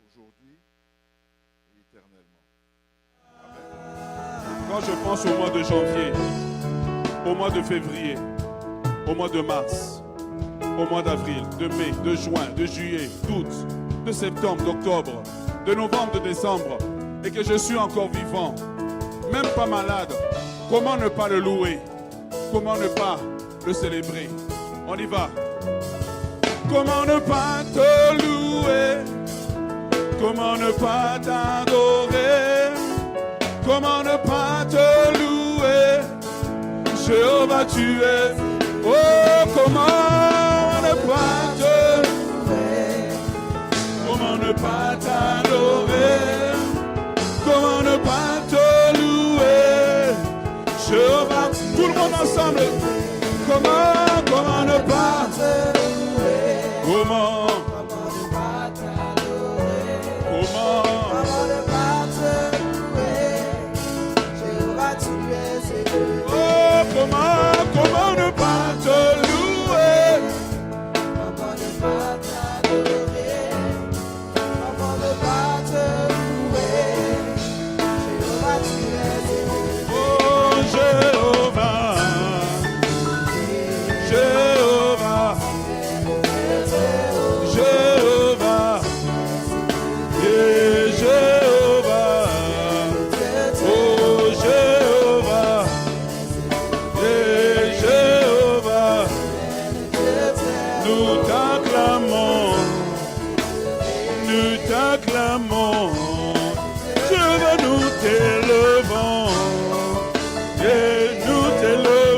aujourd'hui et éternellement. Amen. Quand je pense au mois de janvier, au mois de février, au mois de mars, au mois d'avril, de mai, de juin, de juillet, d'août, de septembre, d'octobre, de novembre, de décembre, et que je suis encore vivant, même pas malade, comment ne pas le louer? Comment ne pas le célébrer? On y va. Comment ne pas te louer? Comment ne pas t'adorer? Comment ne pas te louer? Jéhovah, tu es. Oh, comment ne pas te louer? Comment ne pas t'adorer? Comment ne pas te louer? Jéhovah, tout le monde ensemble. Comment ne pas te louer? Comment ne pas t'adorer? Comment ne pas te louer? Jéhovah, tu es Dieu. Oh, comment ne pas te louer? Comment ne pas t'adorer? Comment ne pas te louer? Jéhovah, tu es Dieu. Oh, Jéhovah. Jéhovah, Jéhovah, et Jéhovah, oh Jéhovah, et Jéhovah, nous t'acclamons, Jéhovah, nous t'élevons, et nous t'élevons.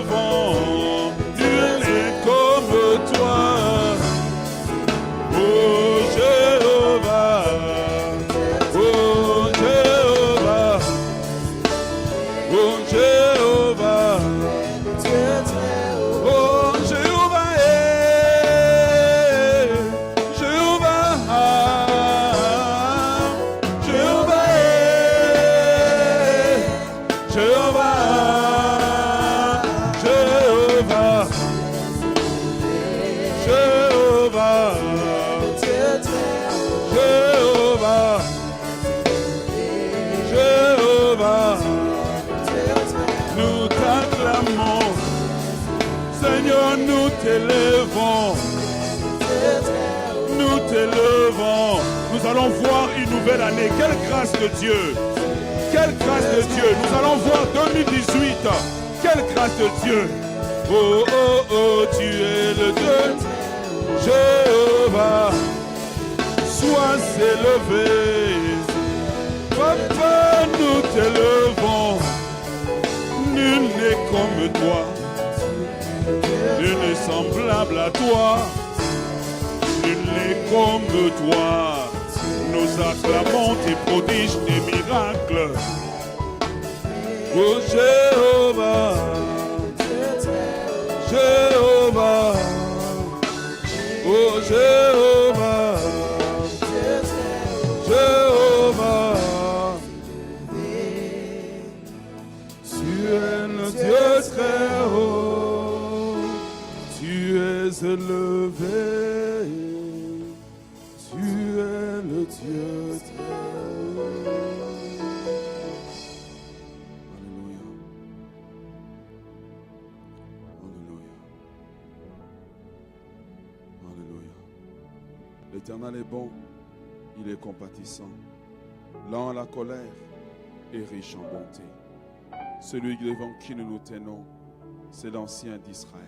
Seigneur, nous t'élevons. Nous t'élevons. Nous allons voir une nouvelle année. Quelle grâce de Dieu. Quelle grâce de Dieu. Nous allons voir 2018. Quelle grâce de Dieu. Oh, oh, oh, tu es le Dieu. Jéhovah, sois élevé. Papa, nous t'élevons. Nul n'est comme toi. Nul n'est semblable à toi. Nul n'est comme toi. Nous acclamons tes prodiges, tes miracles. Oh Jéhovah, Jéhovah, oh Jéhovah, Jéhovah, tu es le Dieu très haut. élevé, tu es le Dieu éternel. Alléluia. Alléluia. Alléluia. L'Éternel est bon, il est compatissant, lent à la colère et riche en bonté. Celui devant qui nous nous tenons, c'est l'Ancien d'Israël.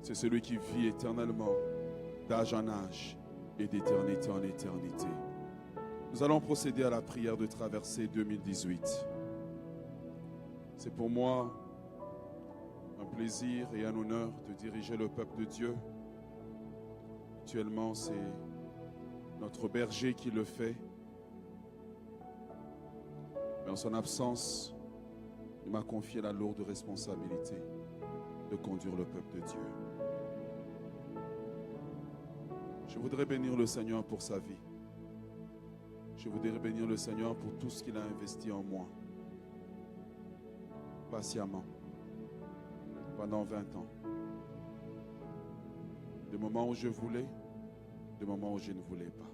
C'est celui qui vit éternellement, d'âge en âge et d'éternité en éternité. Nous allons procéder à la prière de traversée 2018. C'est pour moi un plaisir et un honneur de diriger le peuple de Dieu. Actuellement, c'est notre berger qui le fait. Mais en son absence, il m'a confié la lourde responsabilité de conduire le peuple de Dieu. Je voudrais bénir le Seigneur pour sa vie. Je voudrais bénir le Seigneur pour tout ce qu'il a investi en moi. Patiemment. Pendant 20 ans. Des moments où je voulais, des moments où je ne voulais pas.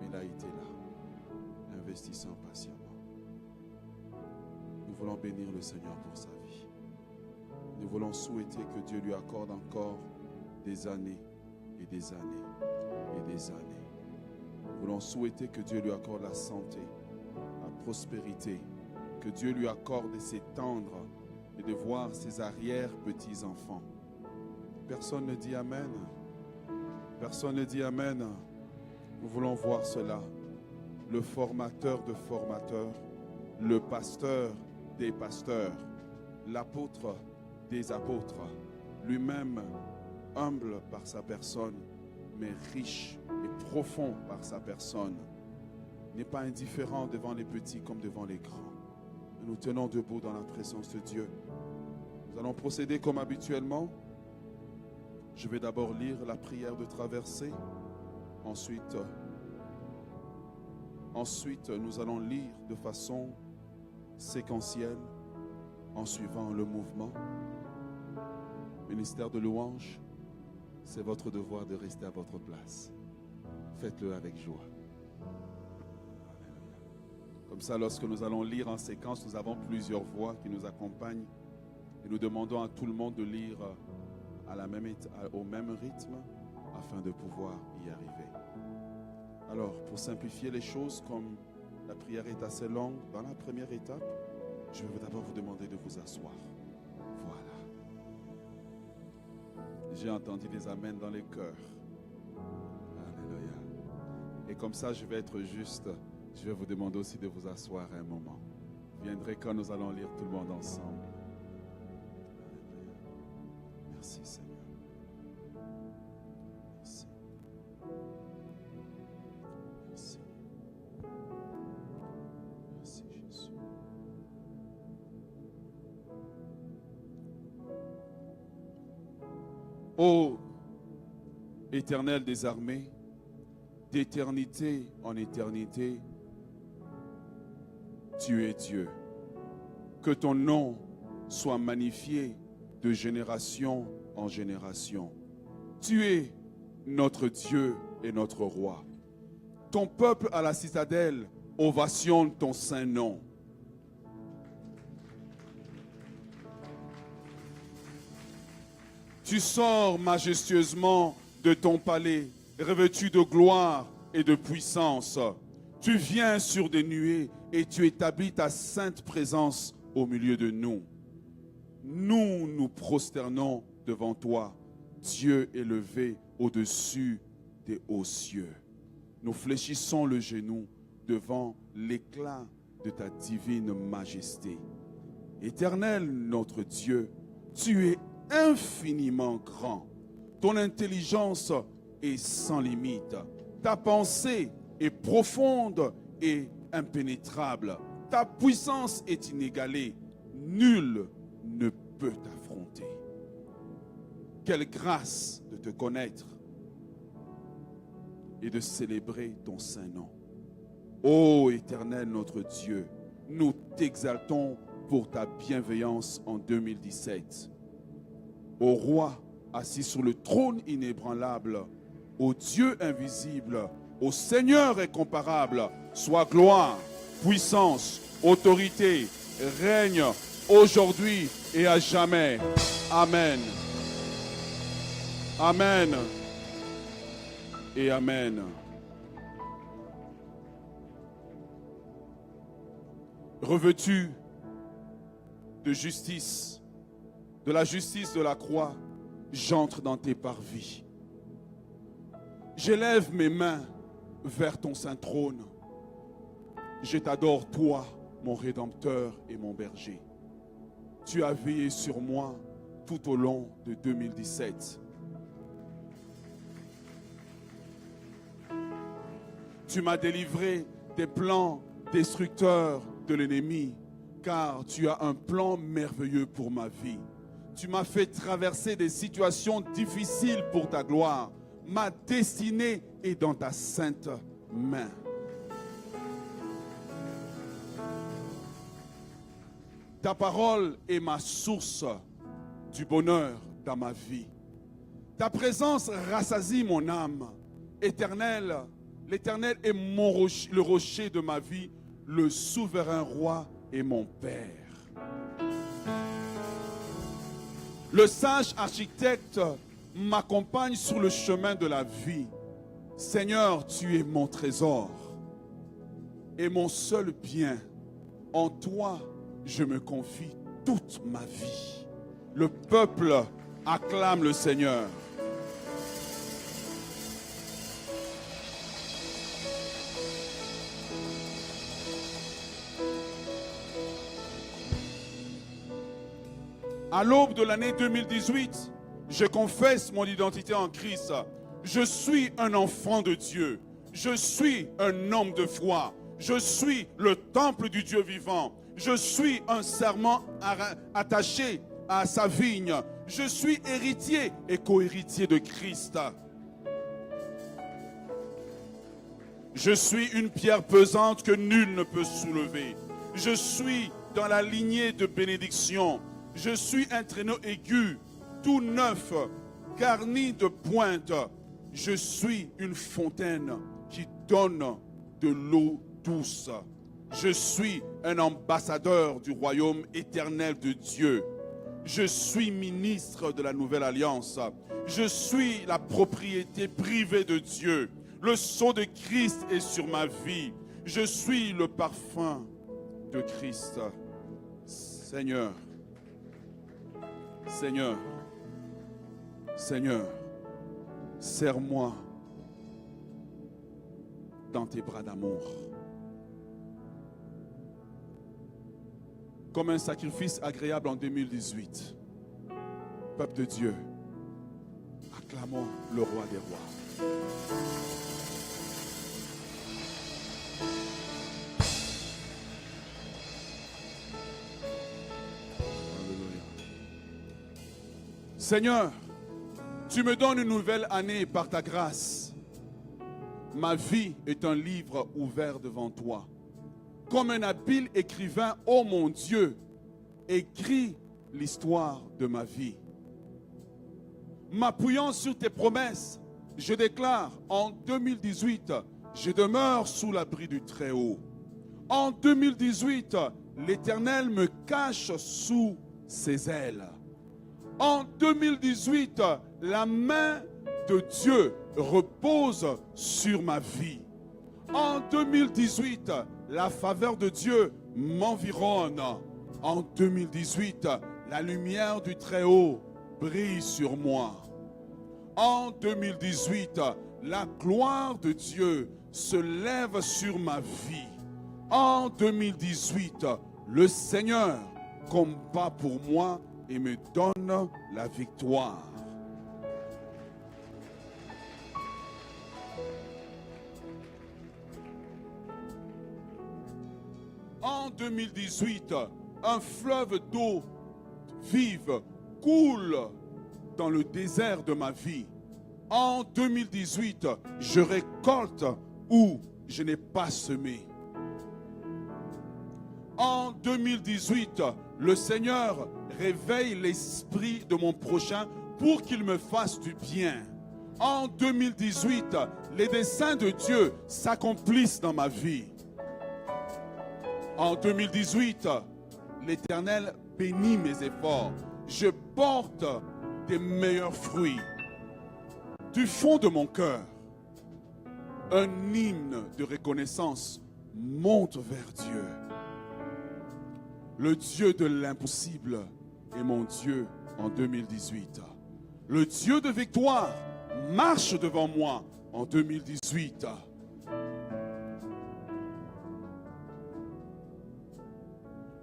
Mais il a été là, investissant patiemment. Nous voulons bénir le Seigneur pour sa vie. Nous voulons souhaiter que Dieu lui accorde encore des années et des années et des années. Nous voulons souhaiter que Dieu lui accorde la santé, la prospérité, que Dieu lui accorde de s'étendre et de voir ses arrière-petits-enfants. Personne ne dit Amen. Personne ne dit Amen. Nous voulons voir cela. Le formateur de formateurs, le pasteur des pasteurs, l'apôtre des apôtres, lui-même humble par sa personne, mais riche et profond par sa personne, n'est pas indifférent devant les petits comme devant les grands. Nous tenons debout dans la présence de Dieu. Nous allons procéder comme habituellement. Je vais d'abord lire la prière de traversée. Ensuite, nous allons lire de façon séquentielle en suivant le mouvement. Ministère de louange, c'est votre devoir de rester à votre place. Faites-le avec joie. Comme ça, lorsque nous allons lire en séquence, nous avons plusieurs voix qui nous accompagnent et nous demandons à tout le monde de lire au même rythme afin de pouvoir y arriver. Alors, pour simplifier les choses, comme la prière est assez longue, dans la première étape, je vais d'abord vous demander de vous asseoir. Voilà. J'ai entendu des amens dans les cœurs. Alléluia. Et comme ça, je vais être juste. Je vais vous demander aussi de vous asseoir un moment. Vous viendrez quand nous allons lire tout le monde ensemble. Alléluia. Merci Seigneur. Merci. Merci. Merci Jésus. Ô Éternel des armées, d'éternité en éternité, tu es Dieu. Que ton nom soit magnifié de génération en génération. Tu es notre Dieu et notre roi. Ton peuple à la citadelle ovationne ton saint nom. Tu sors majestueusement de ton palais, revêtu de gloire et de puissance. Tu viens sur des nuées et tu établis ta sainte présence au milieu de nous. Nous nous prosternons devant toi, Dieu élevé au-dessus des hauts cieux. Nous fléchissons le genou devant l'éclat de ta divine majesté. Éternel notre Dieu, tu es infiniment grand. Ton intelligence est sans limite. Ta pensée est profonde et impénétrable. Ta puissance est inégalée. Nul ne peut t'affronter. Quelle grâce de te connaître et de célébrer ton saint nom. Ô Éternel notre Dieu, nous t'exaltons pour ta bienveillance en 2017. Au roi assis sur le trône inébranlable, au Dieu invisible, au Seigneur incomparable, soit gloire, puissance, autorité, règne, aujourd'hui et à jamais. Amen. Amen. Et amen. Revêtu de justice, de la justice de la croix, j'entre dans tes parvis. J'élève mes mains vers ton saint trône. Je t'adore, toi, mon Rédempteur et mon berger. Tu as veillé sur moi tout au long de 2017. Tu m'as délivré des plans destructeurs de l'ennemi, car tu as un plan merveilleux pour ma vie. Tu m'as fait traverser des situations difficiles pour ta gloire. Ma destinée est dans ta sainte main. Ta parole est ma source du bonheur dans ma vie. Ta présence rassasie mon âme. Éternel, l'Éternel est le rocher de ma vie, le souverain roi est mon Père. Le sage architecte m'accompagne sur le chemin de la vie. Seigneur, tu es mon trésor et mon seul bien. En toi, je me confie toute ma vie. Le peuple acclame le Seigneur. À l'aube de l'année 2018, je confesse mon identité en Christ. Je suis un enfant de Dieu. Je suis un homme de foi. Je suis le temple du Dieu vivant. Je suis un serment attaché à sa vigne. Je suis héritier et co-héritier de Christ. Je suis une pierre pesante que nul ne peut soulever. Je suis dans la lignée de bénédiction. Je suis un traîneau aigu, tout neuf, garni de pointes. Je suis une fontaine qui donne de l'eau douce. Je suis un ambassadeur du royaume éternel de Dieu. Je suis ministre de la nouvelle alliance. Je suis la propriété privée de Dieu. Le sceau de Christ est sur ma vie. Je suis le parfum de Christ. Seigneur, Seigneur, Seigneur, serre-moi dans tes bras d'amour. Comme un sacrifice agréable en 2018. Peuple de Dieu, acclamons le roi des rois. Seigneur, tu me donnes une nouvelle année par ta grâce. Ma vie est un livre ouvert devant toi. Comme un habile écrivain, ô mon Dieu, écris l'histoire de ma vie. M'appuyant sur tes promesses, je déclare en 2018, je demeure sous l'abri du Très-Haut. En 2018, l'Éternel me cache sous ses ailes. En 2018, la main de Dieu repose sur ma vie. En 2018, la faveur de Dieu m'environne. En 2018, la lumière du Très-Haut brille sur moi. En 2018, la gloire de Dieu se lève sur ma vie. En 2018, le Seigneur combat pour moi et me donne la victoire. En 2018, un fleuve d'eau vive coule dans le désert de ma vie. En 2018, je récolte où je n'ai pas semé. En 2018, le Seigneur réveille l'esprit de mon prochain pour qu'il me fasse du bien. En 2018, les desseins de Dieu s'accomplissent dans ma vie. En 2018, l'Éternel bénit mes efforts. Je porte des meilleurs fruits. Du fond de mon cœur, un hymne de reconnaissance monte vers Dieu. Le Dieu de l'impossible est mon Dieu en 2018. Le Dieu de victoire marche devant moi en 2018.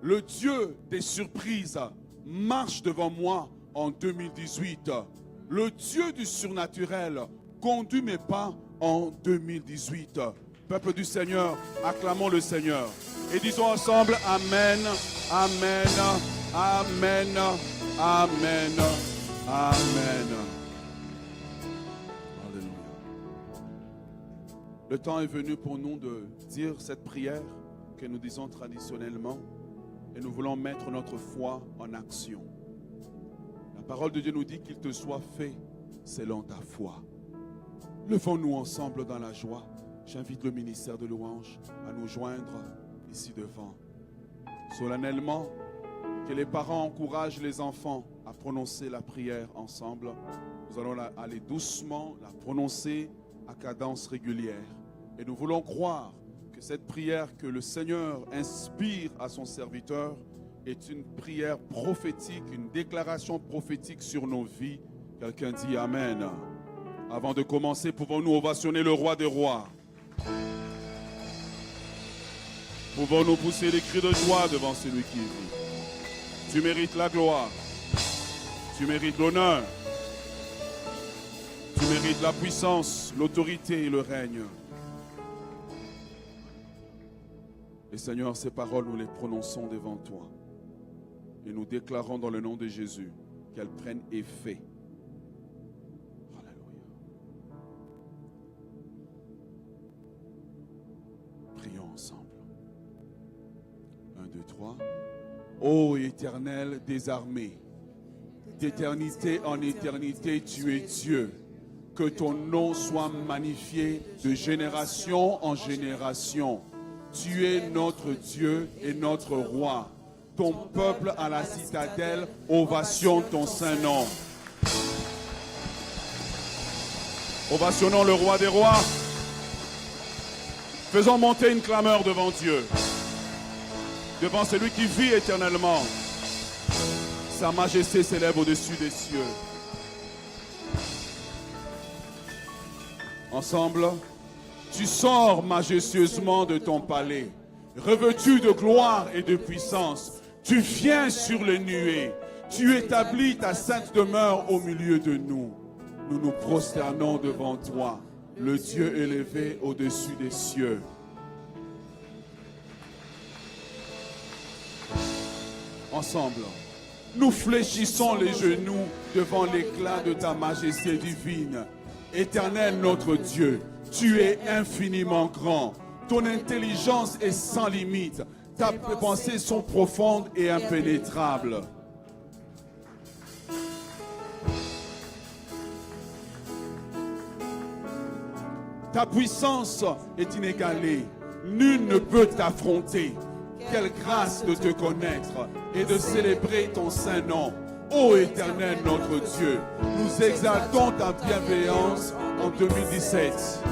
Le Dieu des surprises marche devant moi en 2018. Le Dieu du surnaturel conduit mes pas en 2018. Peuple du Seigneur, acclamons le Seigneur. Et disons ensemble Amen, Amen, Amen, Amen, Amen. Alléluia. Le temps est venu pour nous de dire cette prière que nous disons traditionnellement et nous voulons mettre notre foi en action. La parole de Dieu nous dit qu'il te soit fait selon ta foi. Levons-nous ensemble dans la joie. J'invite le ministère de louange à nous joindre ici devant. Solennellement, que les parents encouragent les enfants à prononcer la prière ensemble. Nous allons aller doucement, la prononcer à cadence régulière. Et nous voulons croire que cette prière que le Seigneur inspire à son serviteur est une prière prophétique, une déclaration prophétique sur nos vies. Quelqu'un dit Amen. Avant de commencer, pouvons-nous ovationner le roi des rois? Pouvons-nous pousser des cris de joie devant celui qui vit? Tu mérites la gloire. Tu mérites l'honneur. Tu mérites la puissance, l'autorité et le règne. Et Seigneur, ces paroles, nous les prononçons devant toi. Et nous déclarons dans le nom de Jésus qu'elles prennent effet. Alléluia. Prions ensemble. 1, 2, 3. Ô Éternel des armées, d'éternité en éternité, tu es Dieu. Que ton nom soit magnifié de génération en génération. Tu es notre Dieu et notre roi. Ton peuple à la citadelle ovation ton saint nom. Ovationnons le roi des rois. Faisons monter une clameur devant Dieu. Devant celui qui vit éternellement. Sa majesté s'élève au-dessus des cieux. Ensemble, tu sors majestueusement de ton palais, revêtu de gloire et de puissance. Tu viens sur les nuées. Tu établis ta sainte demeure au milieu de nous. Nous nous prosternons devant toi, le Dieu élevé au-dessus des cieux. Ensemble, nous fléchissons les genoux devant l'éclat de ta majesté divine. Éternel notre Dieu, tu es infiniment grand. Ton intelligence est sans limite. Tes pensées sont profondes et impénétrables. Ta puissance est inégalée. Nul ne peut t'affronter. Quelle grâce de te connaître et de célébrer ton saint nom. Ô Éternel notre Dieu, nous exaltons ta bienveillance en 2017.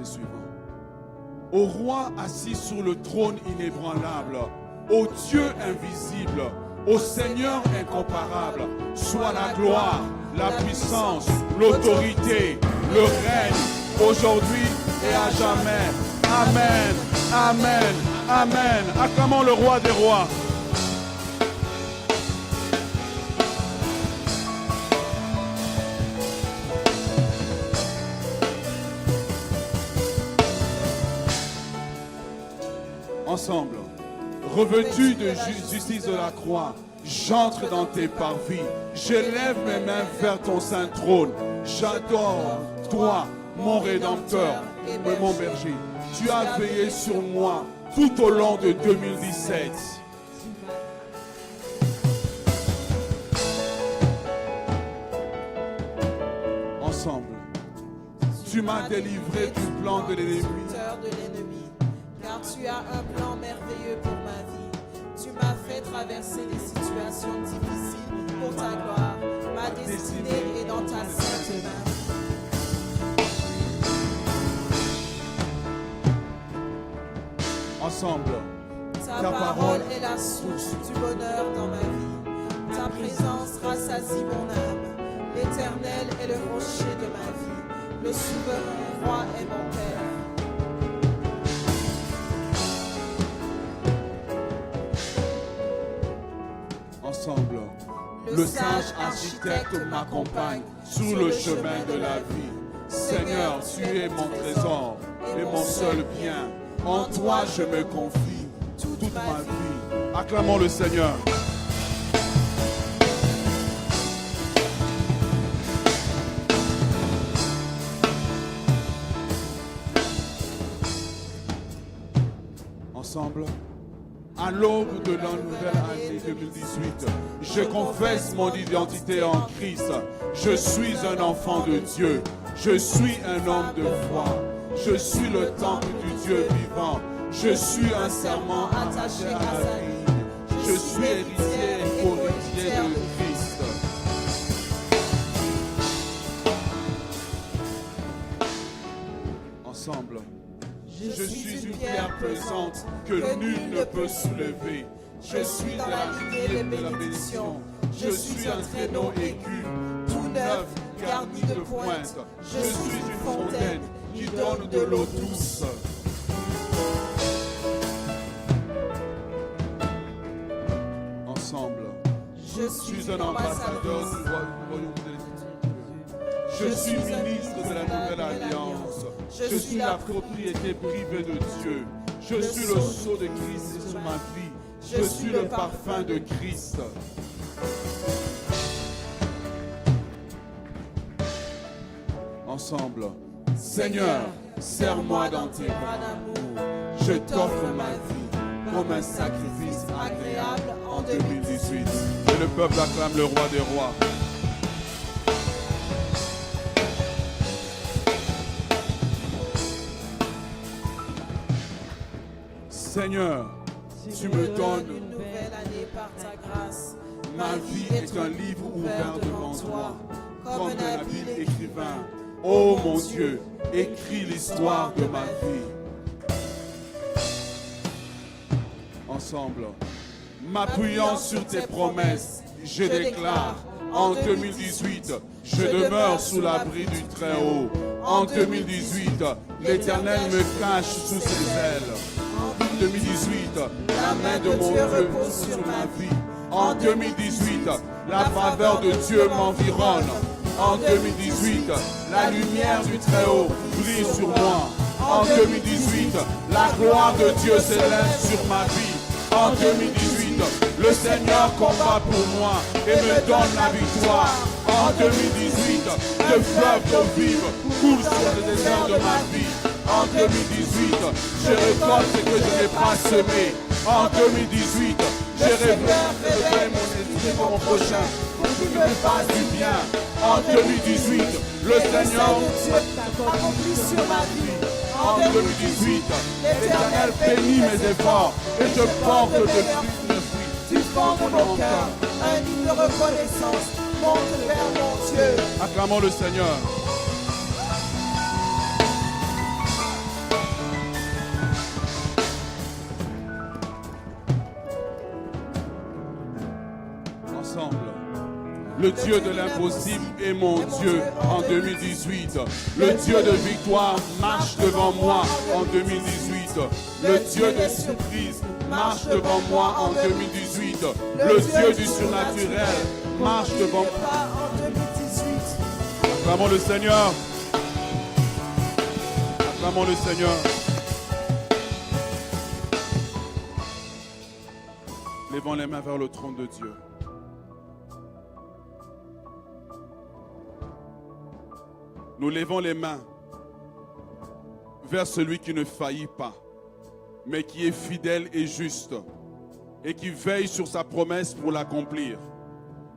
Suivant. Au roi assis sur le trône inébranlable, au Dieu invisible, au Seigneur incomparable, soit la gloire, la puissance, l'autorité, le règne, aujourd'hui et à jamais. Amen, amen, amen. Acclamons le roi des rois. Ensemble, revêtu de justice de la croix, j'entre dans tes parvis. J'élève mes mains vers ton saint trône. J'adore toi, mon Rédempteur et mon berger. Tu as veillé sur moi tout au long de 2017. Ensemble, tu m'as délivré du plan de l'ennemi. Car tu as un plan merveilleux pour ma vie. Tu m'as fait traverser des situations difficiles pour ta gloire. Ma destinée est dans ta sainte main. Ensemble, Ta parole est la source du bonheur dans ma vie. Ta présence rassasie mon âme. L'Éternel est le rocher de ma vie. Le souverain roi est mon Père. Ensemble, le sage architecte m'accompagne sur le chemin de la vie. Seigneur, tu es mon trésor et mon seul bien. En toi je me confie toute ma vie. Acclamons le Seigneur. Ensemble, à l'aube de la nouvelle année 2018, je confesse mon identité en Christ. Je suis un enfant de Dieu. Je suis un homme de foi. Je suis le temple du Dieu vivant. Je suis un serment attaché à la vie. Je suis héritier et co-héritier de Christ. Ensemble, je suis une pierre pesante que nul ne peut soulever. Je suis dans la lignée de la bénédiction. Je suis un traîneau aigu, tout neuf, garni de pointe. Je suis une fontaine qui donne de l'eau douce. Ensemble, je suis un ambassadeur du royaume de l'Éternel. Je suis ministre de la nouvelle alliance. Je suis la propriété privée de Dieu. Je suis le sceau de Christ sur ma vie. Je suis le parfum de Christ. Ensemble, Seigneur, serre-moi dans tes bras d'amour. Je t'offre ma vie comme un sacrifice agréable en 2018. Et le peuple acclame le roi des rois. Seigneur, tu me donnes une nouvelle année par ta grâce. Ma vie est un livre ouvert devant toi, comme un habile écrivain. Oh mon Dieu, écris l'histoire de ma vie. Ensemble, m'appuyant sur tes promesses, je déclare, en 2018, je demeure sous l'abri du Très-Haut. En 2018, l'Éternel me cache sous ses ailes. En 2018, la main de mon Dieu repose sur ma vie. En 2018, la faveur de Dieu m'environne. En 2018, la lumière du Très-Haut brille sur moi. En 2018, la gloire de Dieu s'élève sur ma vie. En 2018, le Seigneur combat pour moi et me donne la victoire. En 2018, le fleuve d'eau vive coule sur le désert de ma vie. En 2018, je récolte ce que je n'ai pas semé. En 2018, je révèle mon esprit pour mon prochain. Je ne me fasse du bien. En 2018, le Seigneur accomplit sur ma vie. En 2018, l'Éternel bénit mes efforts et je porte de fruits. Tu formes mon cœur, un hymne de reconnaissance monte vers mon Dieu. Acclamons le Seigneur. Ensemble. Le Dieu de l'impossible est mon Dieu en 2018. Le Dieu de victoire marche devant moi en 2018. Le Dieu de surprise marche devant moi en 2018. Le Dieu du surnaturel marche devant moi en 2018. Acclamons le Seigneur. Acclamons le Seigneur. levons les mains vers le trône de Dieu. Nous levons les mains vers celui qui ne faillit pas, mais qui est fidèle et juste, et qui veille sur sa promesse pour l'accomplir.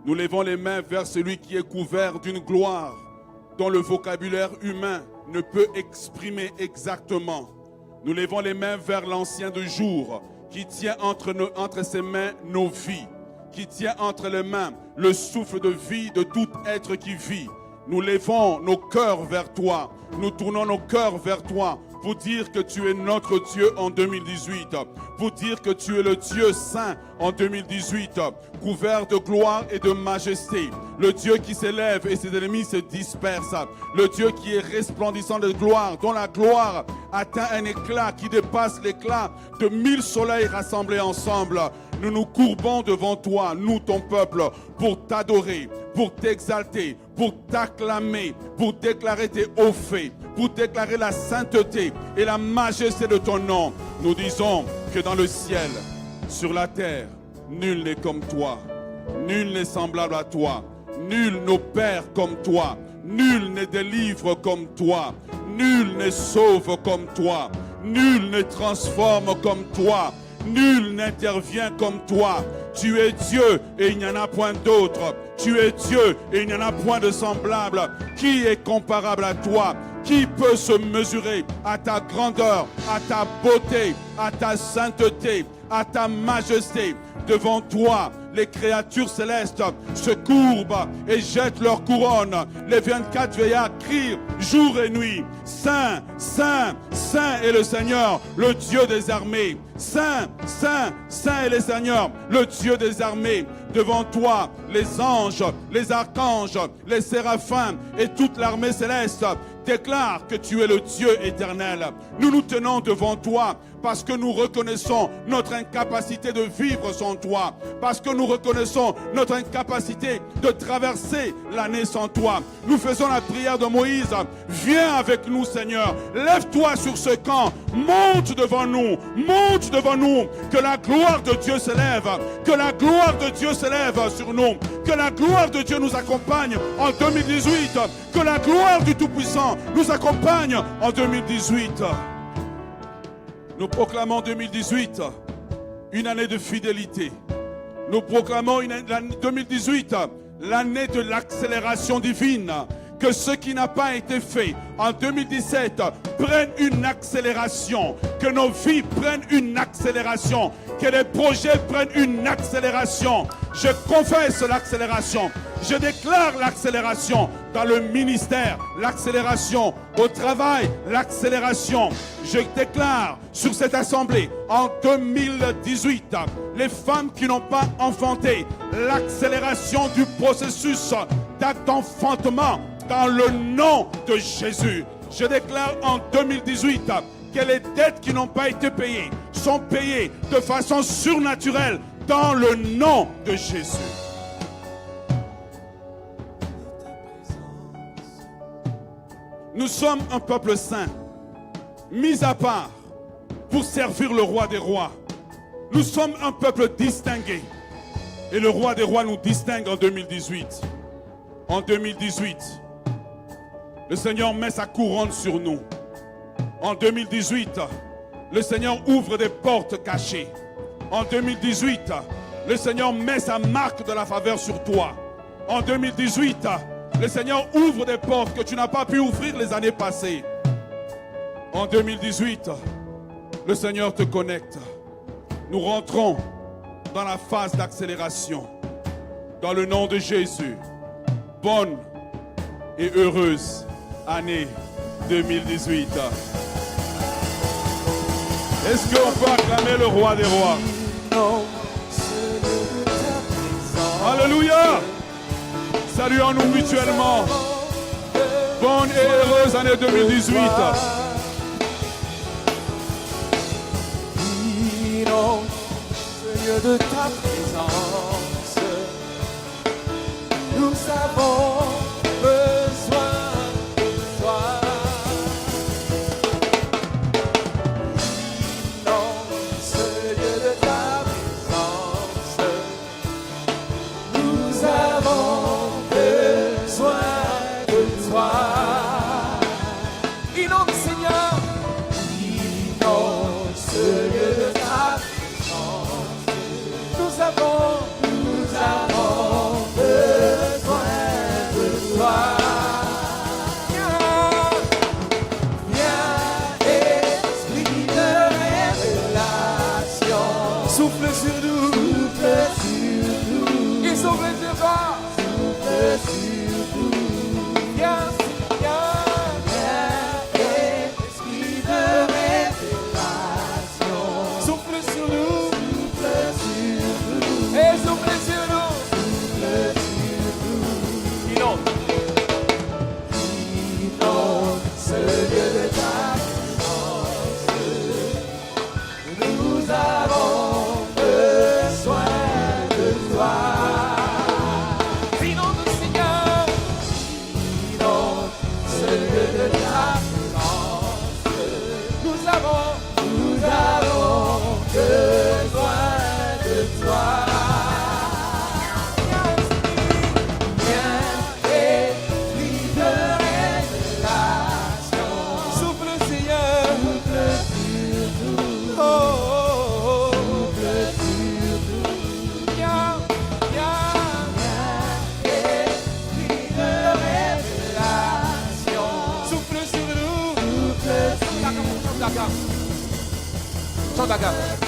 Nous levons les mains vers celui qui est couvert d'une gloire dont le vocabulaire humain ne peut exprimer exactement. Nous levons les mains vers l'ancien de jour, qui tient entre ses mains nos vies, qui tient entre les mains le souffle de vie de tout être qui vit. Nous levons nos cœurs vers toi, nous tournons nos cœurs vers toi pour dire que tu es notre Dieu en 2018, pour dire que tu es le Dieu saint en 2018, couvert de gloire et de majesté, le Dieu qui s'élève et ses ennemis se dispersent, le Dieu qui est resplendissant de gloire, dont la gloire atteint un éclat qui dépasse l'éclat de 1000 soleils rassemblés ensemble. Nous nous courbons devant toi, nous ton peuple, pour t'adorer, pour t'exalter, pour t'acclamer, pour déclarer tes hauts faits, pour déclarer la sainteté et la majesté de ton nom. Nous disons que dans le ciel, sur la terre, nul n'est comme toi, nul n'est semblable à toi, nul n'opère comme toi, nul ne délivre comme toi, nul ne sauve comme toi, nul ne transforme comme toi, nul n'intervient comme toi. Tu es Dieu et il n'y en a point d'autre. Tu es Dieu et il n'y en a point de semblable. Qui est comparable à toi? Qui peut se mesurer à ta grandeur, à ta beauté, à ta sainteté, à ta majesté? Devant toi, les créatures célestes se courbent et jettent leur couronne. Les 24 vieillards crient jour et nuit: Saint, Saint, Saint est le Seigneur, le Dieu des armées. Saint, Saint, Saint est le Seigneur, le Dieu des armées. Devant toi, les anges, les archanges, les séraphins et toute l'armée céleste déclarent que tu es le Dieu éternel. Nous nous tenons devant toi parce que nous reconnaissons notre incapacité de vivre sans toi, parce que nous reconnaissons notre incapacité de traverser l'année sans toi. Nous faisons la prière de Moïse: viens avec nous, Seigneur, lève-toi sur ce camp, monte devant nous, que la gloire de Dieu s'élève, que la gloire de Dieu s'élève sur nous, que la gloire de Dieu nous accompagne en 2018, que la gloire du Tout-Puissant nous accompagne en 2018. Nous proclamons 2018 une année de fidélité. Nous proclamons 2018 l'année de l'accélération divine. Que ce qui n'a pas été fait en 2017 prenne une accélération. Que nos vies prennent une accélération. Que les projets prennent une accélération. Je confesse l'accélération. Je déclare l'accélération dans le ministère, l'accélération au travail, l'accélération. Je déclare sur cette assemblée en 2018, les femmes qui n'ont pas enfanté, l'accélération du processus d'enfantement dans le nom de Jésus. Je déclare en 2018 que les dettes qui n'ont pas été payées sont payées de façon surnaturelle dans le nom de Jésus. Nous sommes un peuple saint, mis à part pour servir le roi des rois. Nous sommes un peuple distingué. Et le roi des rois nous distingue en 2018. En 2018, le Seigneur met sa couronne sur nous. En 2018, le Seigneur ouvre des portes cachées. En 2018, le Seigneur met sa marque de la faveur sur toi. En 2018, le Seigneur ouvre des portes que tu n'as pas pu ouvrir les années passées. En 2018, le Seigneur te connecte. Nous rentrons dans la phase d'accélération. Dans le nom de Jésus, bonne et heureuse année 2018. Est-ce qu'on peut acclamer le roi des rois? Alléluia! Saluons-nous mutuellement. Bonne et heureuse année 2018. Seigneur, de ta présence, nous avons besoin de toi. Non, Seigneur, de ta présence, bagarre.